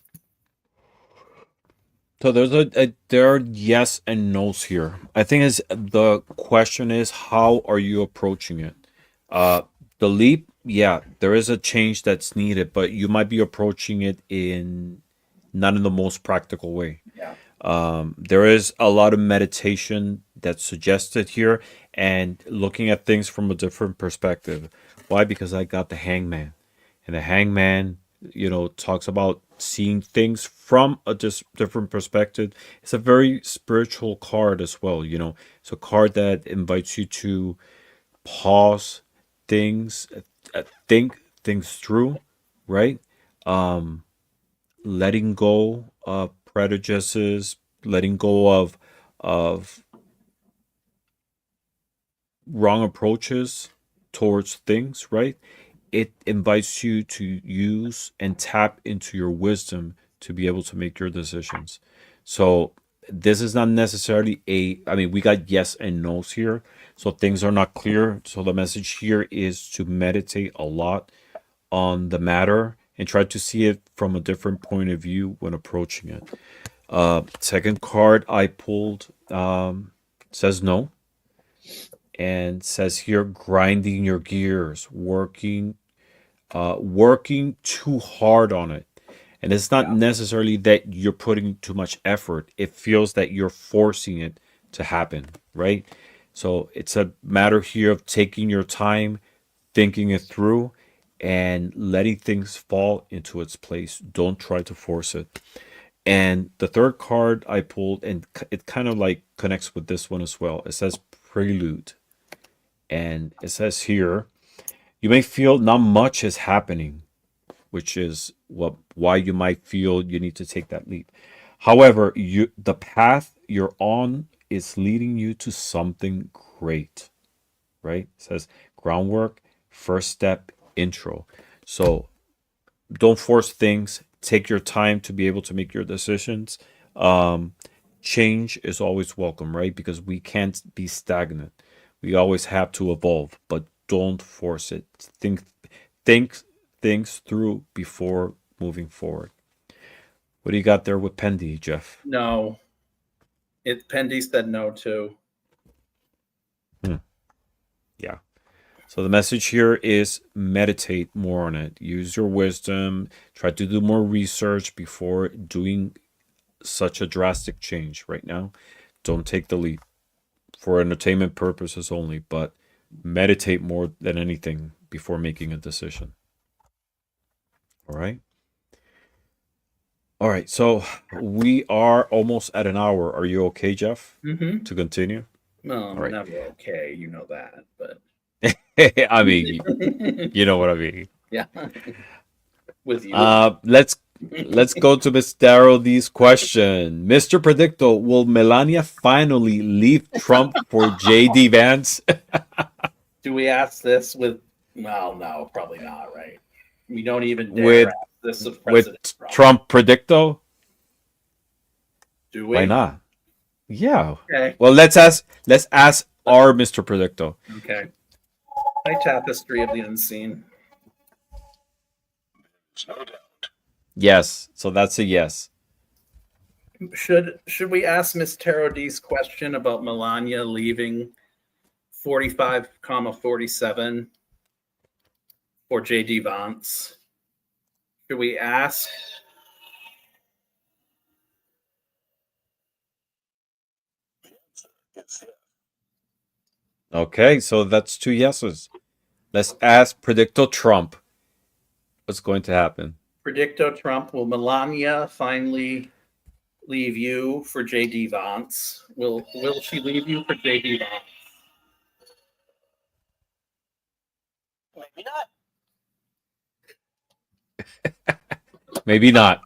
So there are yes and no's here. I think the question is, how are you approaching it? The leap, yeah, there is a change that's needed, but you might be approaching it not in the most practical way. Yeah. There is a lot of meditation that's suggested here and looking at things from a different perspective. Why? Because I got the Hangman, and the Hangman, talks about seeing things from a different perspective. It's a very spiritual card as well. It's a card that invites you to pause things, think things through, right? Um, letting go of prejudices, letting go of wrong approaches towards things, right? It invites you to use and tap into your wisdom to be able to make your decisions. So this is not necessarily I mean, we got yes and no's here. So things are not clear. So the message here is to meditate a lot on the matter and try to see it from a different point of view when approaching it. Second card I pulled says no, and says here grinding your gears, working too hard on it. And it's not necessarily that you're putting too much effort. It feels that you're forcing it to happen, right? So it's a matter here of taking your time, thinking it through, and letting things fall into its place. Don't try to force it. And the third card I pulled, and it kind of like connects with this one as well. It says prelude. And it says here, you may feel not much is happening, which is why you might feel you need to take that leap. However, the path you're on is leading you to something great, right? It says groundwork, first step, intro. So don't force things. Take your time to be able to make your decisions. Um, Change is always welcome, right? Because we can't be stagnant. We always have to evolve, but don't force it. Think things through before moving forward. What do you got there with Pendy, Jeff? No. Pendy said no too. Yeah. So the message here is meditate more on it. Use your wisdom. Try to do more research before doing such a drastic change right now. Don't take the leap for entertainment purposes only, but meditate more than anything before making a decision. All right. All right. So we are almost at an hour. Are you okay, Jeff, Mm-hmm. to continue? No, I'm All right. never okay. You know that, but I mean, you know what I mean. yeah, with you. Let's go to Miss Darrow D's question. Mr. Predicto, will Melania finally leave Trump for JD Vance? Do we ask this with? Well, no, probably not. Right? We don't even dare with ask this of with President Trump Predicto? Do Why we? not? Yeah. Okay. Well, let's ask our Mr. Predicto. Okay. My tapestry of the unseen. There's no doubt. Yes. So that's a yes. Should we ask Miss Tarot D's question about Melania leaving 45, 47 for JD Vance? Should we ask? Yes, yes. Okay, so that's two yeses. Let's ask Predicto Trump. What's going to happen? Predicto Trump, will Melania finally leave you for JD Vance? Will she leave you for JD Vance? Maybe not. Maybe not.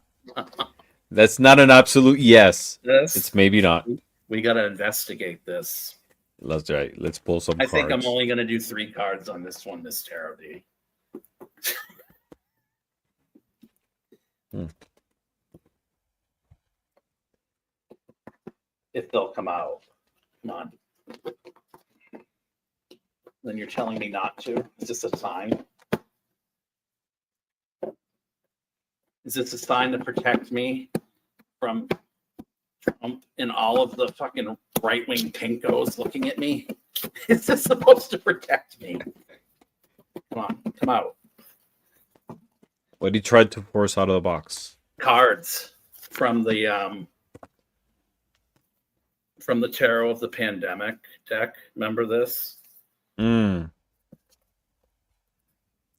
That's not an absolute yes. This It's maybe not. we got to investigate this. That's right. Let's pull some I cards. think I'm only going to do 3 cards on this one, Miss Tarot D. If they'll come out. Come on. Then you're telling me not to? Is this a sign? Is this a sign to protect me from Trump and all of the fucking right-wing pinkos looking at me? Is this supposed to protect me? Come on, come out. What he tried to force out of the box. Cards from the Tarot of the Pandemic deck. Remember this?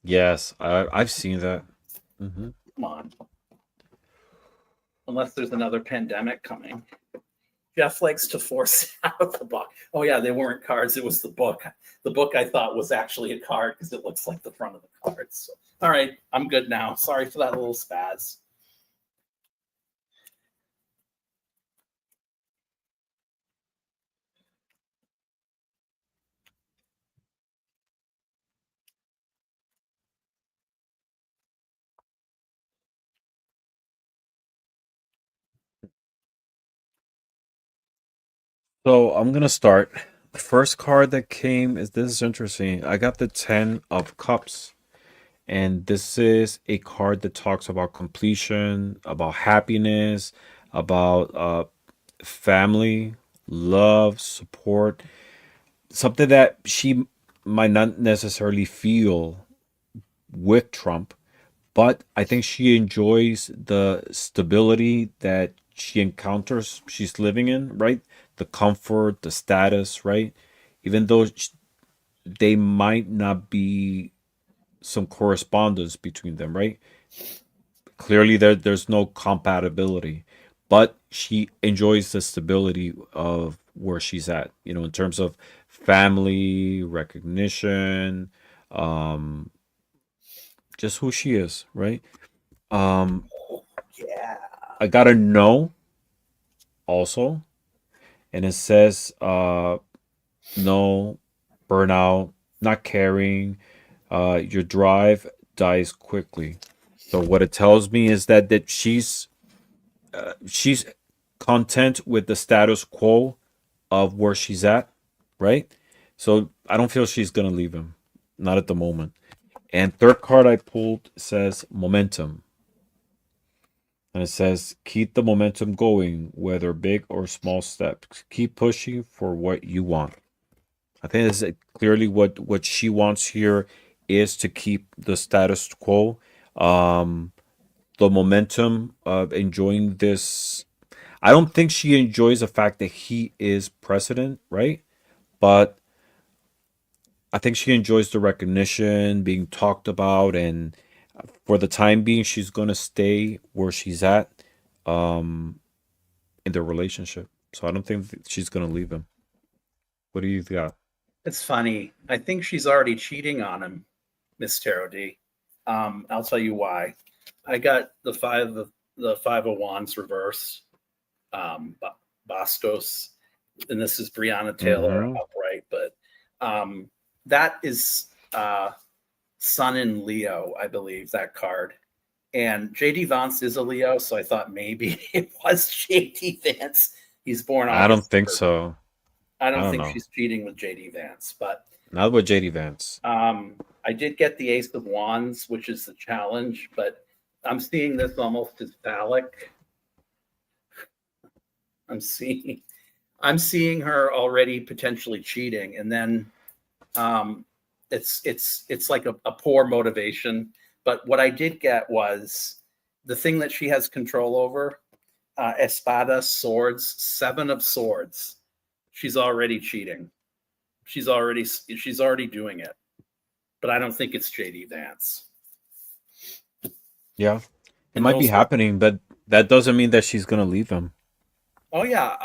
Yes, I've seen that. Mm-hmm. Come on. Unless there's another pandemic coming. Jeff likes to force out the book. Oh yeah, they weren't cards. It was the book. The book I thought was actually a card because it looks like the front of the card. So, all right, I'm good now. Sorry for that little spaz. So I'm gonna start. The first card that came is this is interesting. I got the 10 of Cups, and this is a card that talks about completion, about happiness, about family, love, support. Something that she might not necessarily feel with Trump, but I think she enjoys the stability that she encounters, she's living in, right? The comfort, the status, right? Even though they might not be some correspondence between them, right? Clearly, there's no compatibility, but she enjoys the stability of where she's at, in terms of family, recognition, um, just who she is, right? Um, Yeah. I got a no also, and it says no, burnout, not caring, your drive dies quickly. So what it tells me is that she's content with the status quo of where she's at, right? So I don't feel she's gonna leave him, not at the moment. And third card I pulled says momentum. And it says, keep the momentum going, whether big or small steps. Keep pushing for what you want. I think this is clearly what she wants here is to keep the status quo. Um, the momentum of enjoying this. I don't think she enjoys the fact that he is president, right? But I think she enjoys the recognition, being talked about, and for the time being, she's going to stay where she's at. Um, in their relationship. So I don't think she's gonna leave him. What do you got? It's funny. I think she's already cheating on him, Miss Tarot D. I'll tell you why. I got the five of wands reversed, Bastos, and this is Brianna Taylor Mm-hmm. upright, but that is Sun in Leo, I believe, that card. And JD Vance is a Leo, so I thought maybe it was JD Vance. He's born I don't August think 3rd. so. I I don't don't think know. she's cheating with JD Vance, but Not with JD Vance. I did get the Ace of Wands, which is the challenge, but I'm seeing this almost as phallic. I'm seeing I'm seeing her already potentially cheating, and then um, it's like a poor motivation. But what I did get was the thing that she has control over: Espada, swords, 7 of Swords. She's already cheating. She's already doing it. But I don't think it's JD Vance. Yeah, it And might be those were happening, but that doesn't mean that she's gonna leave him. Oh yeah,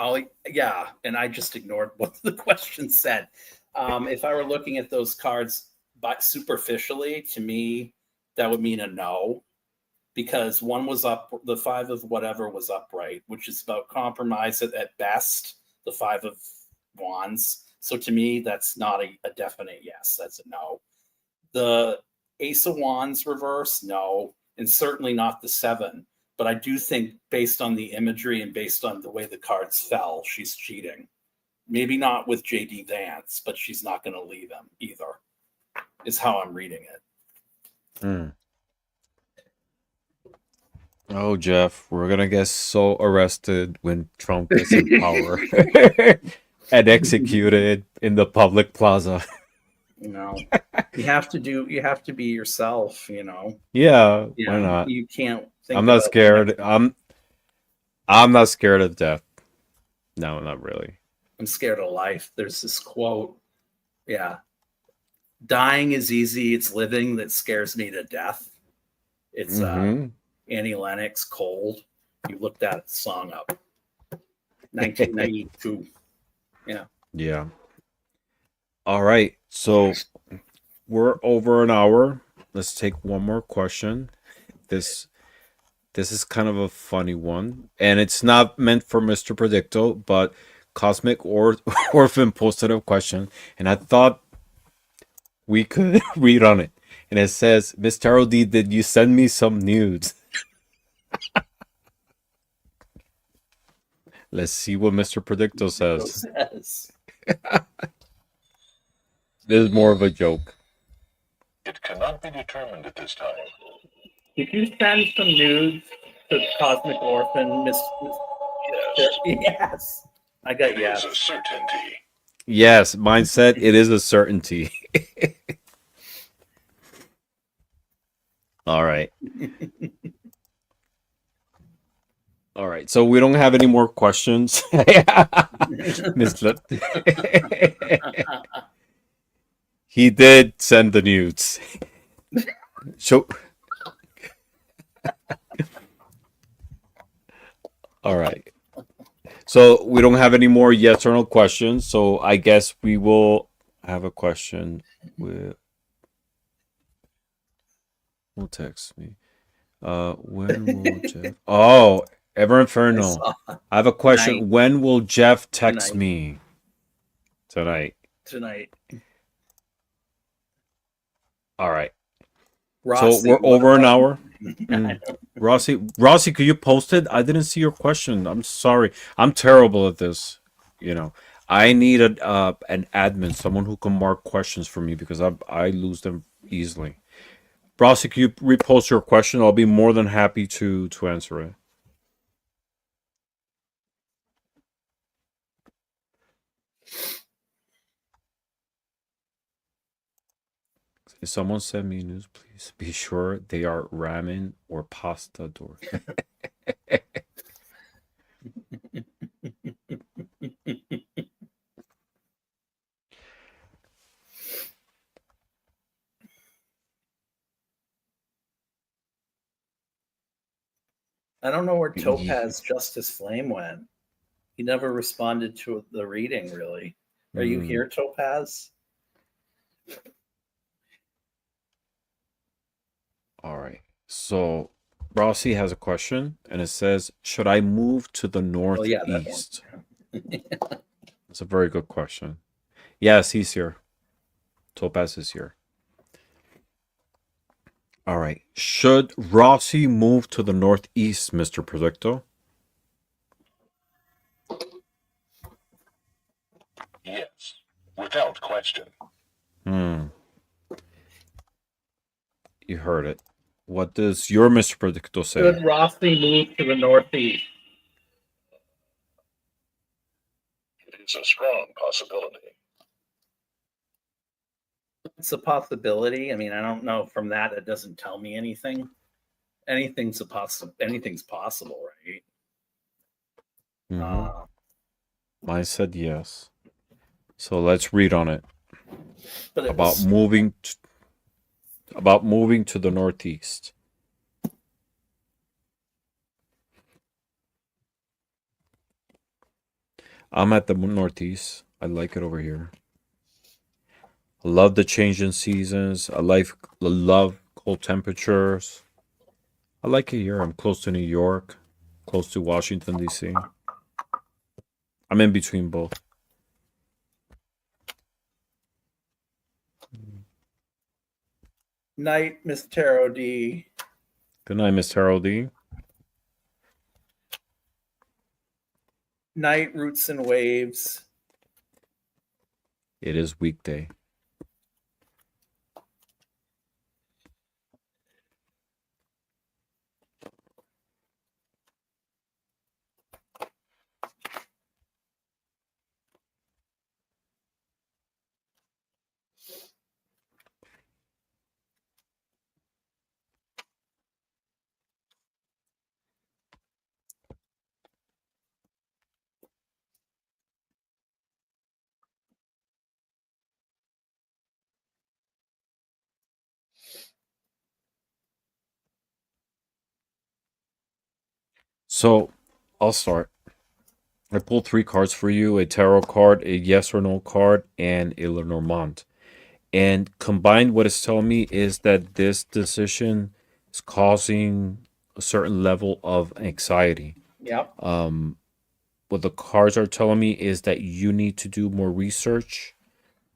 yeah, and I just ignored what the question said. If I were looking at those cards, but superficially, to me, that would mean a no, because one was up, the five of whatever was upright, which is about compromise at best. The five of wands. So to me, that's not a definite yes. That's a no. The Ace of Wands reverse, no, and certainly not the 7. But I do think, based on the imagery and based on the way the cards fell, she's cheating. Maybe not with JD Vance, but she's not going to leave him either, is how I'm reading it. Mm. Oh, Jeff, we're gonna get so arrested when Trump gets in power and executed in the public plaza. You know, you have to be yourself, Yeah, why Yeah, not? you can't I'm think not about the scared. next. I'm not scared of death. No, not really. I'm scared of life. There's this quote. Yeah. Dying is easy. It's living that scares me to death. It's Mm-hmm. Annie Lennox, Cold. You look that song up. 1992. Yeah. All right. So we're over an hour. Let's take one more question. This is kind of a funny one, and it's not meant for Mr. Predicto, but Cosmic Orphan posted a question, and I thought we could read on it. And it says, Miss Tarot D, did you send me some nudes? Let's see what Mr. Predicto says. This is more of a joke. It cannot be determined at this time. Did you send some nudes to Cosmic Orphan, Miss? Yes. Yes. I got It yes. is a certainty. Yes, mine said it is a certainty. All right. All right. So we don't have any more questions. Miss He did send the nudes. So all right. So we don't have any more yes or no questions. So I guess we will have a question with will text me. When will Jeff Oh, Ever Inferno. I have a question. Tonight. When will Jeff text Tonight. me? Tonight. All right. Rossi, so we're over an hour. Rossi, could you post it? I didn't see your question. I'm sorry. I'm terrible at this. I need an admin, someone who can mark questions for me because I lose them easily. Rossi, can you repost your question? I'll be more than happy to answer it. If someone send me news, please be sure they are ramen or pasta door. I don't know where Topaz Justice Flame went. He never responded to the reading, really. Are you here, Topaz? All right. So Rossi has a question, and it says, should I move to the northeast? That's a very good question. Yes, he's here. Topaz is here. All right. Should Rossi move to the northeast, Mr. Predicto? Yes, without question. You heard it. What does your Mr. Predicto say? Should Rossi move to the northeast? It is a strong possibility. It's a possibility. I mean, I don't know. From that, it doesn't tell me anything. Anything's possible, right? I said yes. So let's read on it. But about moving to the northeast. I'm at the northeast. I like it over here. I love the change in seasons. I love cold temperatures. I like it here. I'm close to New York, close to Washington, D.C. I'm in between both. Night, Miss Tarot D. Good night, Miss Tarot D. Night, Roots and Waves. It is weekday. So, I'll start. I pulled 3 cards for you: a tarot card, a yes or no card, and a Lenormand. And combined, what it's telling me is that this decision is causing a certain level of anxiety. Yep. What the cards are telling me is that you need to do more research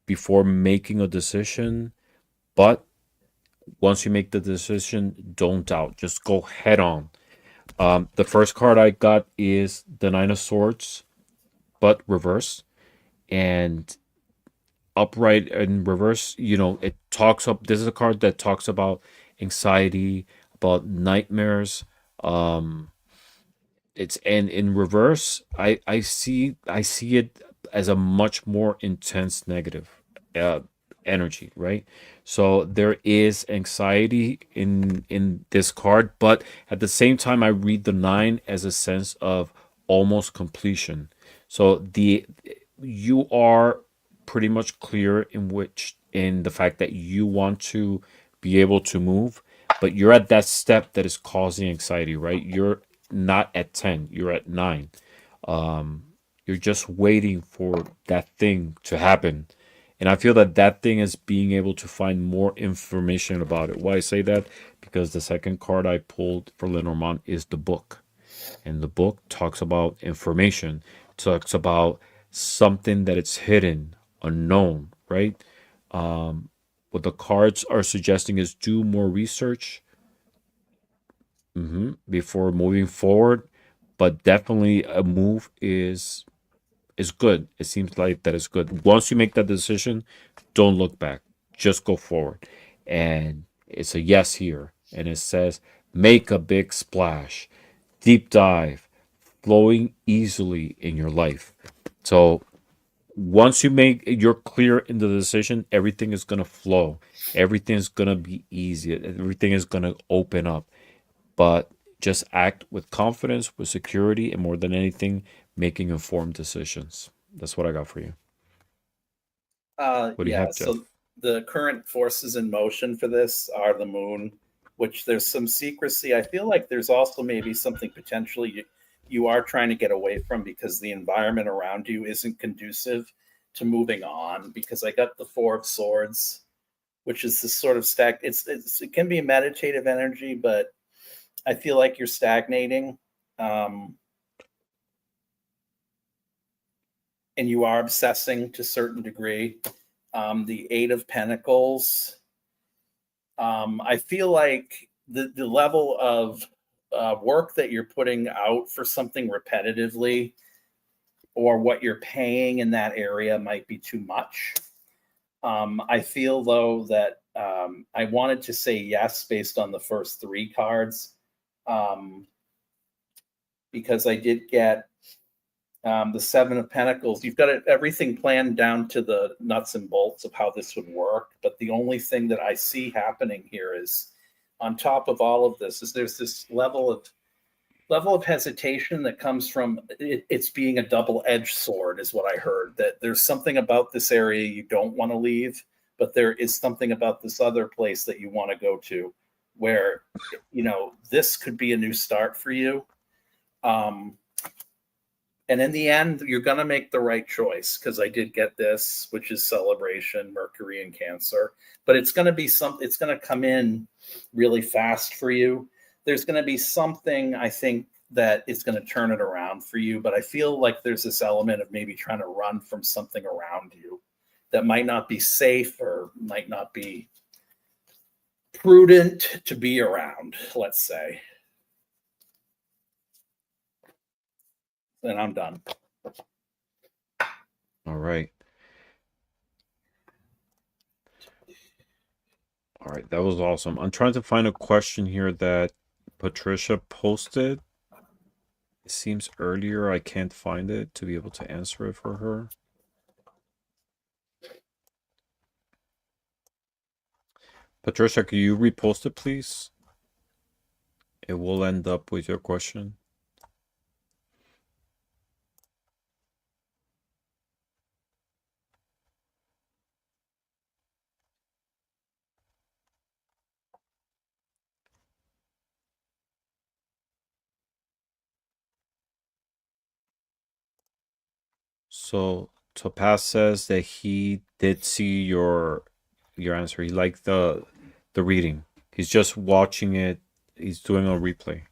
before making a decision. But once you make the decision, don't doubt. Just go head on. The first card I got is the Nine of Swords, but reverse. And upright and reverse, it talks up. This is a card that talks about anxiety, about nightmares. Um, it's and in reverse, I see it as a much more intense negative uh, energy, right? So there is anxiety in this card, but at the same time, I read the nine as a sense of almost completion. So you are pretty much clear in the fact that you want to be able to move, but you're at that step that is causing anxiety, right? You're not at 10, you're at 9. You're just waiting for that thing to happen. And I feel that that thing is being able to find more information about it. Why I say that? Because the second card I pulled for Lenormand is the book. And the book talks about information, talks about something that it's hidden, unknown, right? What the cards are suggesting is do more research before moving forward. But definitely a move is good. It seems like that is good. Once you make that decision, don't look back. Just go forward. And it's a yes here. And it says make a big splash, deep dive, flowing easily in your life. So once you're clear in the decision, everything is gonna flow. Everything is gonna be easy. Everything is gonna open up. But just act with confidence, with security, and more than anything, making informed decisions. That's what I got for you. What do you Yeah. have, So Jeff? the current forces in motion for this are the moon, which there's some secrecy. I feel like there's also maybe something potentially you are trying to get away from because the environment around you isn't conducive to moving on. Because I got the Four of Swords, which is this sort of it can be a meditative energy, but I feel like you're stagnating. Um, and you are obsessing to a certain degree. The Eight of Pentacles. I feel like the level of work that you're putting out for something repetitively or what you're paying in that area might be too much. I feel though that I wanted to say yes based on the first 3 cards um, because I did get the Seven of Pentacles. You've got everything planned down to the nuts and bolts of how this would work. But the only thing that I see happening here is, on top of all of this, is there's this level of hesitation that comes from it's being a double-edged sword, is what I heard. That there's something about this area you don't want to leave, but there is something about this other place that you want to go to, where this could be a new start for you. And in the end, you're going to make the right choice because I did get this, which is celebration, Mercury and Cancer. But it's going to be it's going to come in really fast for you. There's going to be something, I think, that is going to turn it around for you. But I feel like there's this element of maybe trying to run from something around you that might not be safe or might not be prudent to be around, let's say. And I'm done. All right. All right. That was awesome. I'm trying to find a question here that Patricia posted. It seems earlier. I can't find it to be able to answer it for her. Patricia, can you repost it, please? It will end up with your question. So Topaz says that he did see your answer. He liked the reading. He's just watching it. He's doing a replay.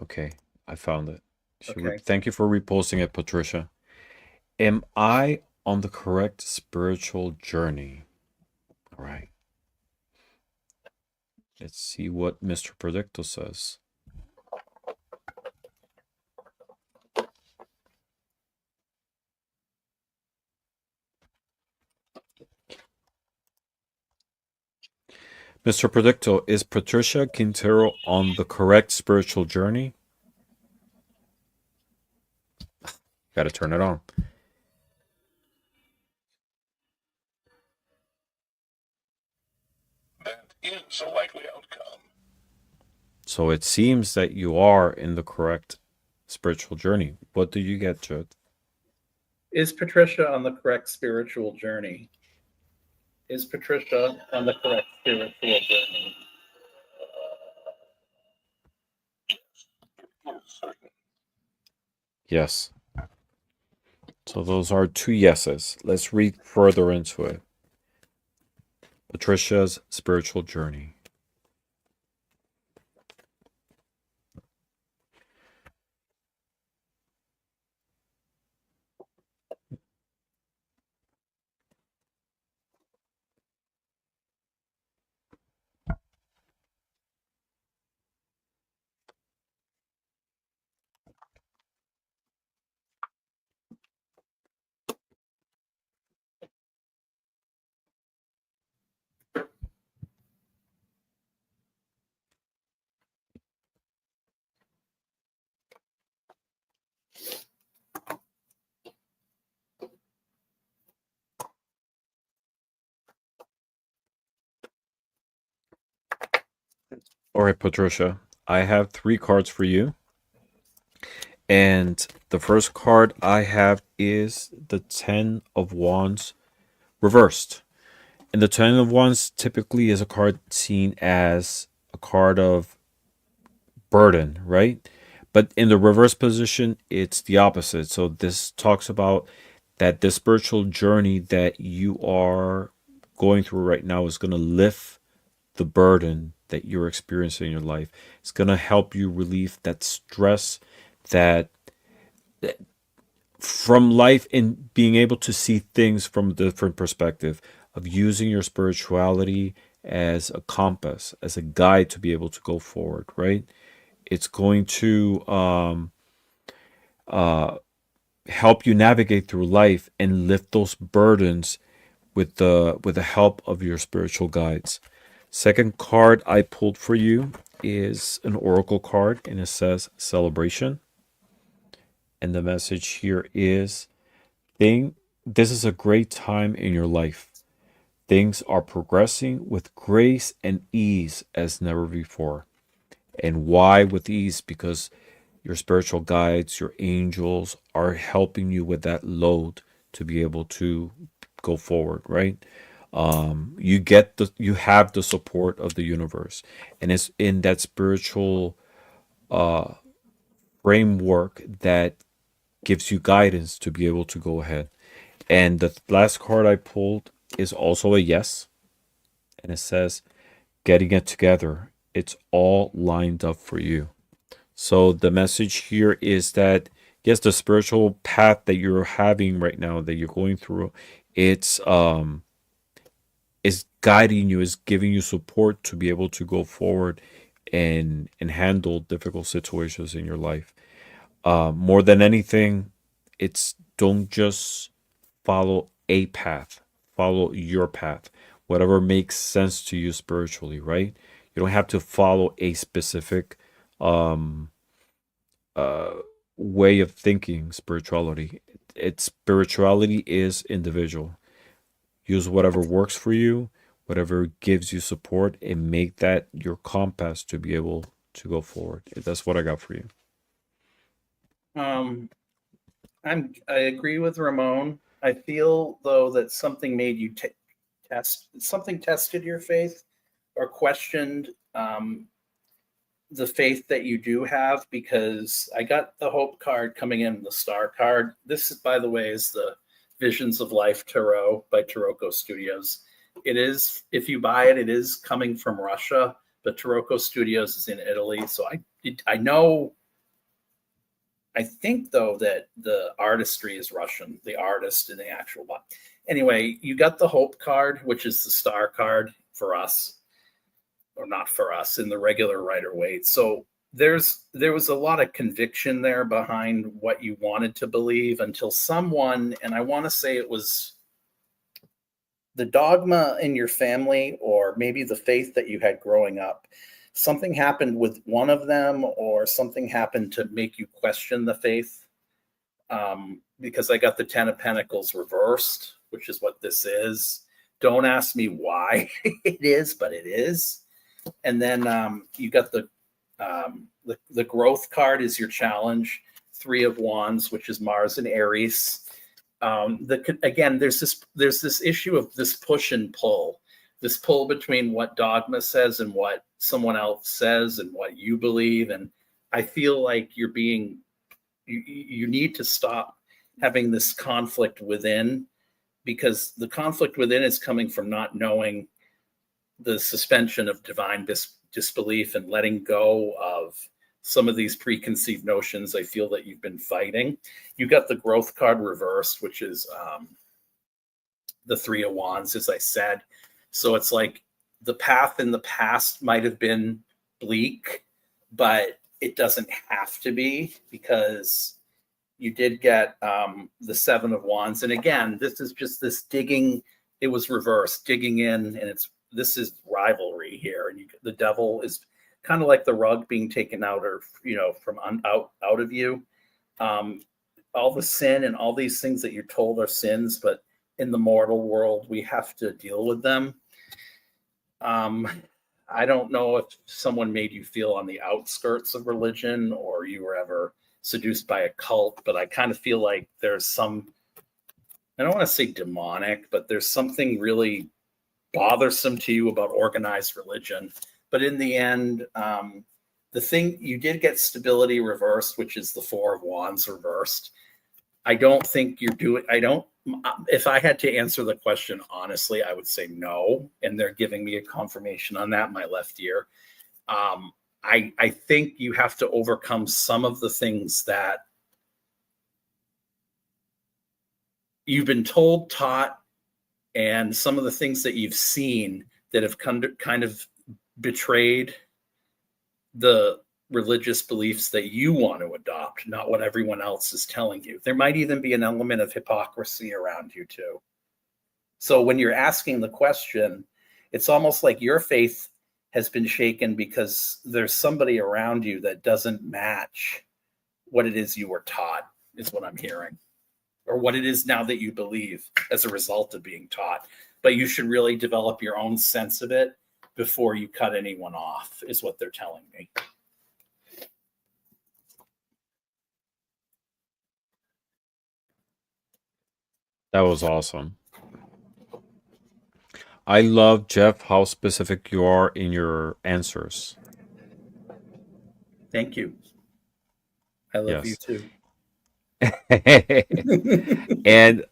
Okay, I found it. Okay. Thank you for reposting it, Patricia. Am I on the correct spiritual journey? All right. Let's see what Mr. Predicto says. Mr. Predicto, is Patricia Quintero on the correct spiritual journey? Got to turn it on. That is a likely outcome. So it seems that you are in the correct spiritual journey. What do you get, Judd? Is Patricia on the correct spiritual journey? Is Patricia on the correct spiritual journey? It is certain. Yes. So those are two yeses. Let's read further into it. Patricia's spiritual journey. All right, Patricia. I have 3 cards for you. And the first card I have is the 10 of Wands reversed. And the 10 of Wands typically is a card seen as a card of burden, right? But in the reverse position, it's the opposite. So this talks about that this spiritual journey that you are going through right now is going to lift the burden that you're experiencing in your life. It's going to help you relieve that stress that from life and being able to see things from a different perspective of using your spirituality as a compass, as a guide to be able to go forward, right? It's going to help you navigate through life and lift those burdens with the help of your spiritual guides. Second card I pulled for you is an oracle card, and it says celebration. And the message here is this is a great time in your life. Things are progressing with grace and ease as never before. And why with ease? Because your spiritual guides, your angels are helping you with that load to be able to go forward, right? You have the support of the universe, and it's in that spiritual framework that gives you guidance to be able to go ahead. And the last card I pulled is also a yes, and it says getting it together. It's all lined up for you. So the message here is that yes, the spiritual path that you're having right now, that you're going through, it's is guiding you, is giving you support to be able to go forward and handle difficult situations in your life. More than anything, it's don't just follow a path, follow your path, whatever makes sense to you spiritually, right? You don't have to follow a specific way of thinking spirituality. It's spirituality is individual. Use whatever works for you, whatever gives you support, and make that your compass to be able to go forward. That's what I got for you. I agree with Ramon. I feel though that something made you something tested your faith or questioned the faith that you do have, because I got the hope card coming in, the star card. This is, by the way, is the Visions of Life Tarot by Taroko Studios. It is, if you buy it, it is coming from Russia, but Taroko Studios is in Italy. So I know, I think though that the artistry is Russian, the artist in the actual book. Anyway, you got the hope card, which is the star card for us, or not for us, in the regular Rider-Waite. So there was a lot of conviction there behind what you wanted to believe, until someone, and I want to say it was the dogma in your family, or maybe the faith that you had growing up, something happened with one of them, or something happened to make you question the faith. Because I got the 10 of Pentacles reversed, which is what this is. Don't ask me why it is, but it is. And then you got the growth card is your challenge, 3 of Wands, which is Mars and Aries. Again, there's this issue of this push and pull, this pull between what dogma says and what someone else says and what you believe. And I feel like you need to stop having this conflict within, because the conflict within is coming from not knowing the suspension of divine disbelief and letting go of some of these preconceived notions I feel that you've been fighting. You got the growth card reversed, which is the 3 of Wands, as I said. So it's like the path in the past might have been bleak, but it doesn't have to be, because you did get the 7 of Wands. And again, this is just this digging. It was reversed, digging in, and this is rivalry here. And the devil is kind of like the rug being taken out, or from out of you. All the sin and all these things that you're told are sins, but in the mortal world, we have to deal with them. I don't know if someone made you feel on the outskirts of religion, or you were ever seduced by a cult, but I kind of feel like there's some, I don't want to say demonic, but there's something really bothersome to you about organized religion. But in the end, the thing, you did get stability reversed, which is the 4 of Wands reversed. I don't think you're doing, if I had to answer the question honestly, I would say no. And they're giving me a confirmation on that, my left ear. I think you have to overcome some of the things that you've been told, taught, and some of the things that you've seen that have kind of betrayed the religious beliefs that you want to adopt, not what everyone else is telling you. There might even be an element of hypocrisy around you too. So when you're asking the question, it's almost like your faith has been shaken because there's somebody around you that doesn't match what it is you were taught, is what I'm hearing, or what it is now that you believe as a result of being taught. But you should really develop your own sense of it before you cut anyone off, is what they're telling me. That was awesome. I love, Jeff, how specific you are in your answers. Thank you. I love you too. And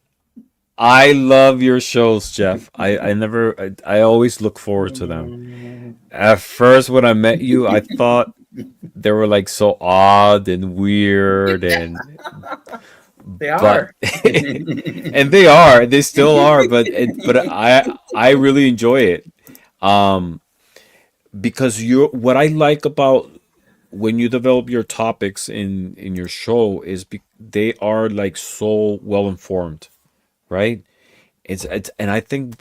I love your shows, Jeff. I always look forward to them. At first, when I met you, I thought they were like so odd and weird, and they are. And they still are, but I really enjoy it. Because what I like about when you develop your topics in your show is they are like so well informed, right? It's and I think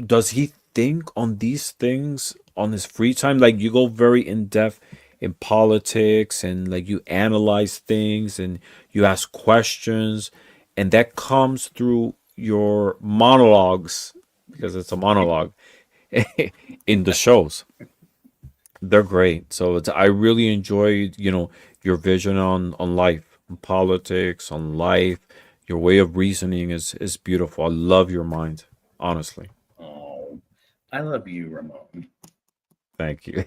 does he think on these things on his free time? Like, you go very in depth in politics, and like you analyze things and you ask questions, and that comes through your monologues because it's a monologue in the shows. They're great. So I really enjoy, your vision on life, on politics, on life. Your way of reasoning is beautiful. I love your mind, honestly. Oh, I love you, Ramon. Thank you.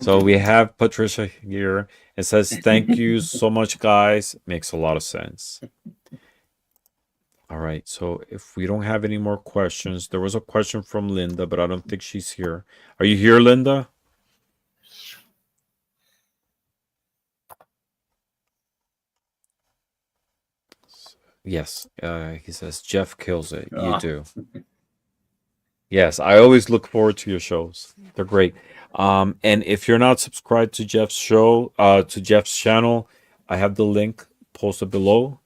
So we have Patricia here. It says, "Thank you so much, guys." Makes a lot of sense. All right. So if we don't have any more questions, there was a question from Linda, but I don't think she's here. Are you here, Linda? Yes. He says, "Jeff kills it." You Ah, do. Yes, I always look forward to your shows. They're great. And if you're not subscribed to Jeff's show, to Jeff's channel, I have the link posted below.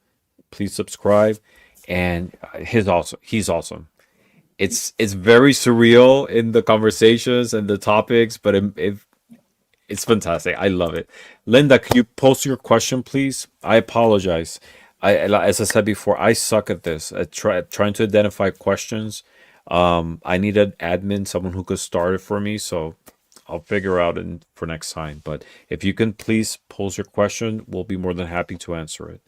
Please subscribe. And he's awesome. It's very surreal in the conversations and the topics, but it's fantastic. I love it. Linda, can you post your question, please? I apologize. As I said before, I suck at this. At trying to identify questions. I need an admin, someone who could start it for me. So I'll figure out for next time. But if you can please post your question, we'll be more than happy to answer it.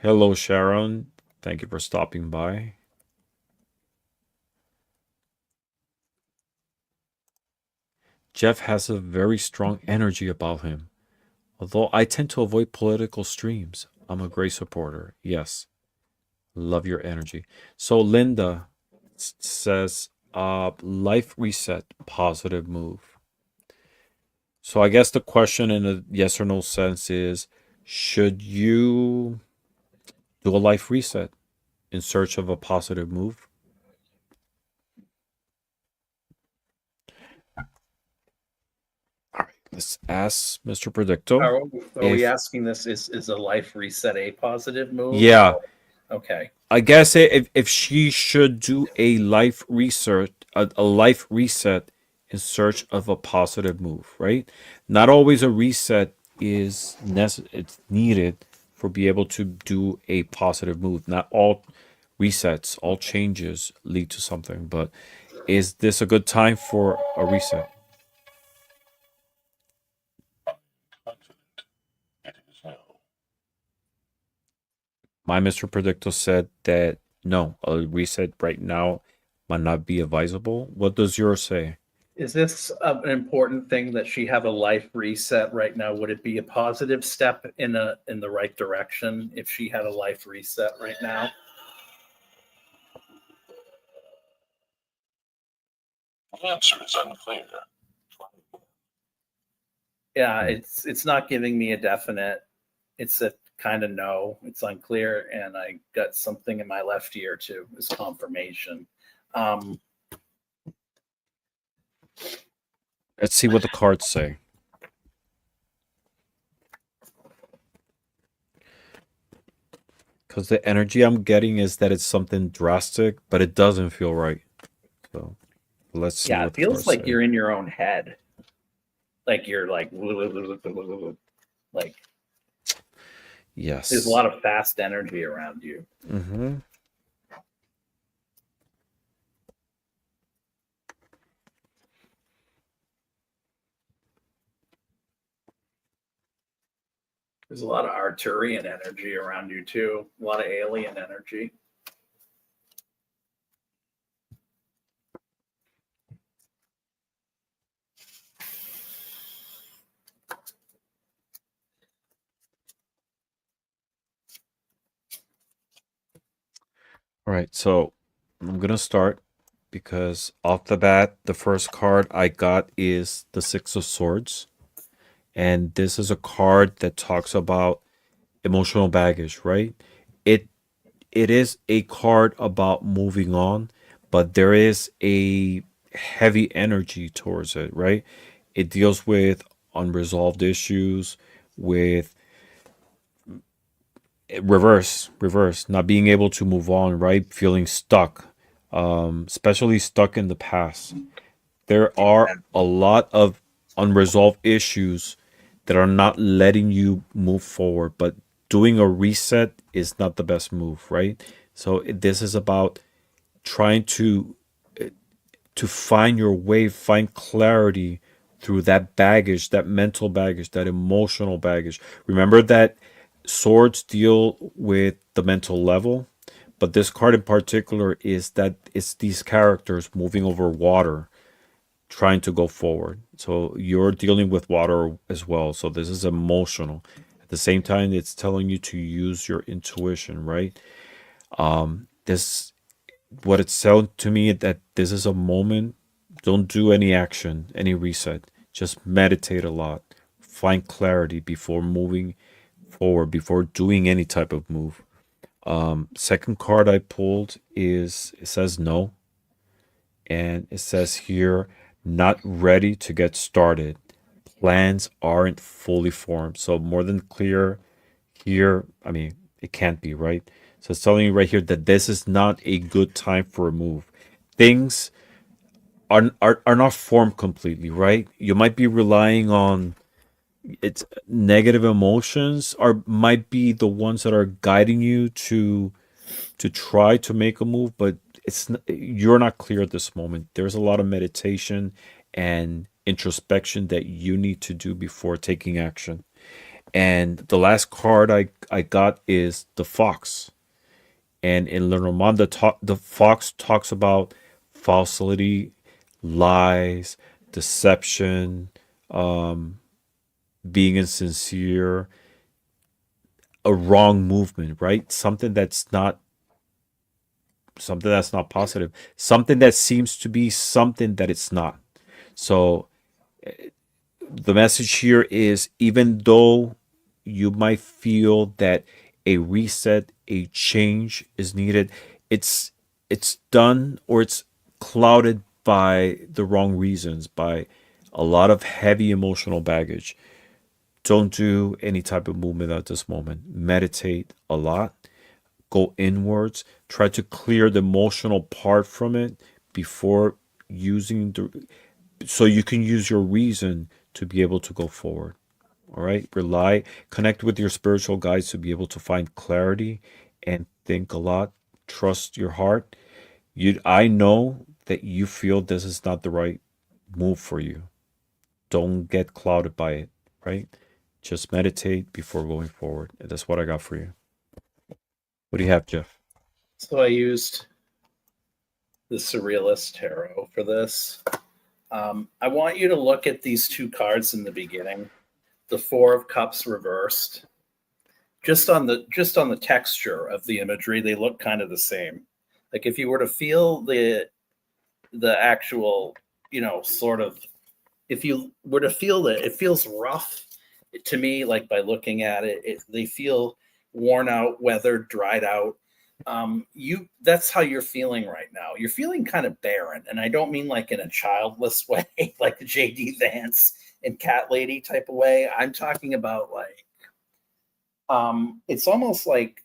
Hello, Sharon. Thank you for stopping by. Jeff has a very strong energy about him. Although I tend to avoid political streams, I'm a great supporter. Yes, love your energy. So Linda says, life reset, positive move. So I guess the question in a yes or no sense is, should you do a life reset in search of a positive move? All right, let's ask Mr. Predicto. are we asking this? Is a life reset a positive move? Yeah. Okay. I guess if she should do a life research, a life reset in search of a positive move, right? Not always a reset is it's needed for be able to do a positive move. Not all resets, all changes lead to something, but is this a good time for a reset? Confident. It is no. My Mr. Predicto said that no, a reset right now might not be advisable. What does yours say? Is this an important thing that she have a life reset right now? Would it be a positive step in the right direction if she had a life reset right now? The answer is unclear. Yeah, it's not giving me a definite. It's a kind of no. It's unclear, and I got something in my left ear too. Is confirmation. Let's see what the cards say. Because the energy I'm getting is that it's something drastic, but it doesn't feel right. So let's see. Yeah, what it the feels cards like say. you're in your own head. Like you're like Yes. there's a lot of fast energy around you. Mm-hmm. There's a lot of Arturian energy around you too. A lot of alien energy. All right, so I'm gonna start because off the bat, the first card I got is the Six of Swords, and this is a card that talks about emotional baggage, right? It it is a card about moving on, but there is a heavy energy towards it, right? It deals with unresolved issues, with reverse, not being able to move on, right? Feeling stuck, especially stuck in the past. There are a lot of unresolved issues that are not letting you move forward, but doing a reset is not the best move, right? So this is about trying to find your way, find clarity through that baggage, that mental baggage, that emotional baggage. Remember that swords deal with the mental level, but this card in particular is that it's these characters moving over water, trying to go forward. So you're dealing with water as well. So this is emotional. At the same time, it's telling you to use your intuition, right? This what it sounds to me that this is a moment. Don't do any action, any reset. Just meditate a lot. Find clarity before moving forward, before doing any type of move. Second card I pulled is it says no, and it says here not ready to get started. Plans aren't fully formed. So more than clear here. I mean, it can't be, right? So it's telling you right here that this is not a good time for a move. Things are not formed completely, right? You might be relying on its negative emotions, or might be the ones that are guiding you to try to make a move, but you're not clear at this moment. There's a lot of meditation and introspection that you need to do before taking action. And the last card I got is the fox. And in Lenormand, the fox talks about falsity, lies, deception, being insincere, a wrong movement, right? Something that's not positive, something that seems to be something that it's not. So the message here is, even though you might feel that a reset, a change is needed, it's done, or it's clouded by the wrong reasons, by a lot of heavy emotional baggage. Don't do any type of movement at this moment. Meditate a lot. Go inwards. Try to clear the emotional part from it before using the so you can use your reason to be able to go forward. All right. Connect with your spiritual guides to be able to find clarity and think a lot. Trust your heart. I know that you feel this is not the right move for you. Don't get clouded by it, right? Just meditate before going forward. And that's what I got for you. What do you have, Jeff? So I used the Surrealist Tarot for this. I want you to look at these two cards in the beginning. The Four of Cups reversed. Just on the texture of the imagery, they look kind of the same. Like if you were to feel the actual, sort of, if you were to feel that, it feels rough to me. Like by looking at it, they feel worn out, weathered, dried out. That's how you're feeling right now. You're feeling kind of barren, and I don't mean like in a childless way, like the JD Vance and Cat Lady type of way. I'm talking about like, it's almost like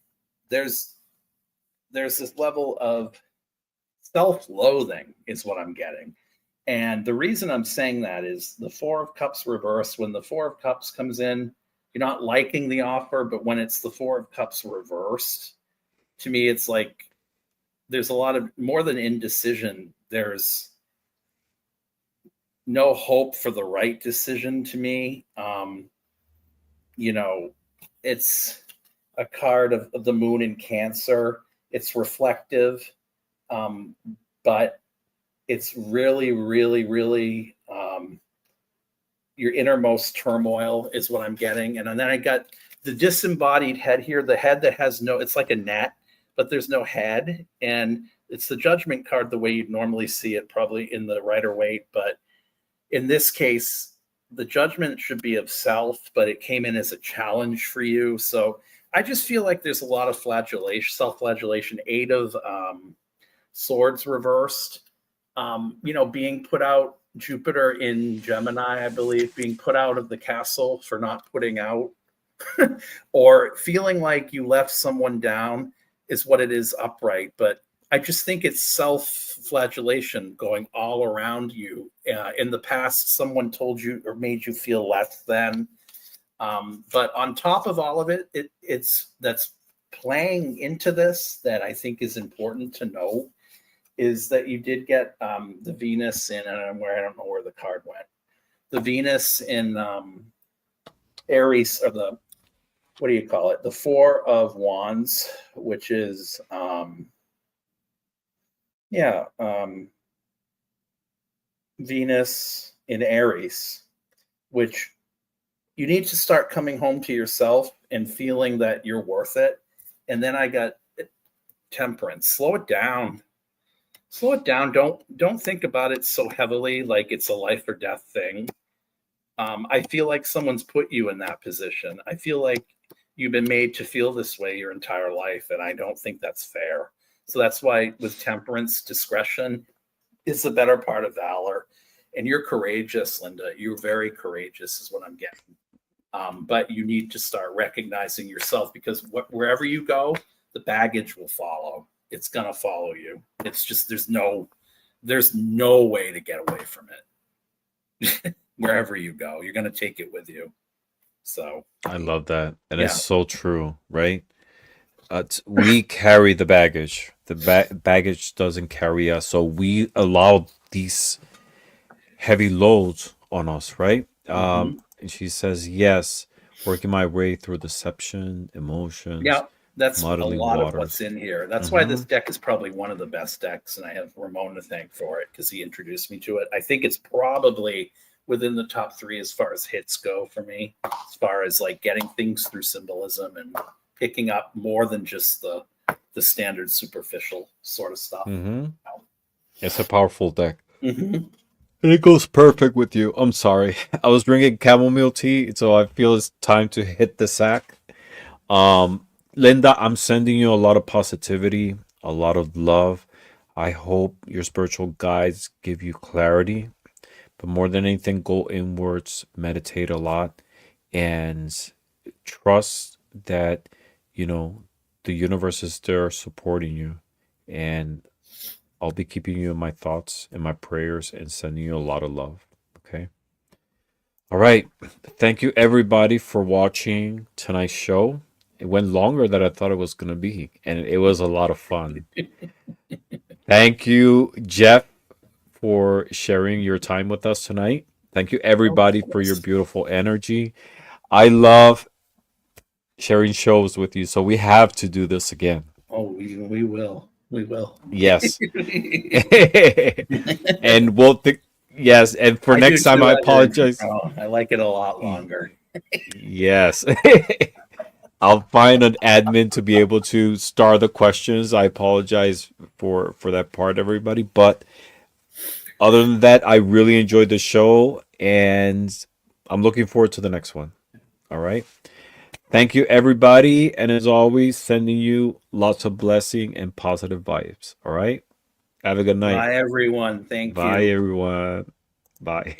there's this level of self-loathing is what I'm getting. And the reason I'm saying that is the Four of Cups reversed. When the Four of Cups comes in, you're not liking the offer, but when it's the Four of Cups reversed, to me, it's like there's a lot of more than indecision. There's no hope for the right decision to me. It's a card of the moon in Cancer. It's reflective, but it's really, really, really your innermost turmoil is what I'm getting. And then I got the disembodied head here, the head that has it's like a net, but there's no head. And it's the Judgment card the way you'd normally see it, probably in the Rider-Waite. But in this case, the Judgment should be of self, but it came in as a challenge for you. So I just feel like there's a lot of self-flagellation. Eight of Swords reversed. Being put out, Jupiter in Gemini, I believe, being put out of the castle for not putting out, or feeling like you left someone down is what it is upright. But I just think it's self-flagellation going all around you. In the past, someone told you or made you feel less than. But on top of all of it, it's that's playing into this that I think is important to know is that you did get the Venus in, and I don't know where the card went. The Venus in Aries, or the, what do you call it? The Four of Wands, which is Venus in Aries, which you need to start coming home to yourself and feeling that you're worth it. And then I got Temperance. Slow it down. Slow it down. Don't think about it so heavily like it's a life or death thing. I feel like someone's put you in that position. I feel like you've been made to feel this way your entire life, and I don't think that's fair. So that's why with Temperance, discretion is the better part of valor. And you're courageous, Linda. You're very courageous is what I'm getting. But you need to start recognizing yourself, because wherever you go, the baggage will follow. It's going to follow you. It's just, there's no way to get away from it. Wherever you go, you're going to take it with you. So I love that. And it's so true, right? We carry the baggage. The baggage doesn't carry us. So we allow these heavy loads on us, right? And she says, yes, working my way through deception, emotions. Yeah, that's a lot waters. of what's in here. That's why this deck is probably one of the best decks, and I have Ramon to thank for it because he introduced me to it. I think it's probably within the top 3 as far as hits go for me, as far as like getting things through symbolism and picking up more than just the standard superficial sort of stuff. It's a powerful deck. And it goes perfect with you. I'm sorry. I was drinking chamomile tea, so I feel it's time to hit the sack. Linda, I'm sending you a lot of positivity, a lot of love. I hope your spiritual guides give you clarity. But more than anything, go inwards, meditate a lot, and trust that, the universe is there supporting you. And I'll be keeping you in my thoughts and my prayers and sending you a lot of love. Okay. All right. Thank you, everybody, for watching tonight's show. It went longer than I thought it was going to be, and it was a lot of fun. Thank you, Jeff, for sharing your time with us tonight. Thank you, everybody, for your beautiful energy. I love sharing shows with you, so we have to do this again. Oh, we will. We will. Yes. And we'll yes, and for next time, I apologize. I like it a lot longer. Yes. I'll find an admin to be able to star the questions. I apologize for that part, everybody. But other than that, I really enjoyed the show, and I'm looking forward to the next one. All right. Thank you, everybody. And as always, sending you lots of blessing and positive vibes. All right. Have a good night. Bye, everyone. Thank you. Bye, everyone. Bye.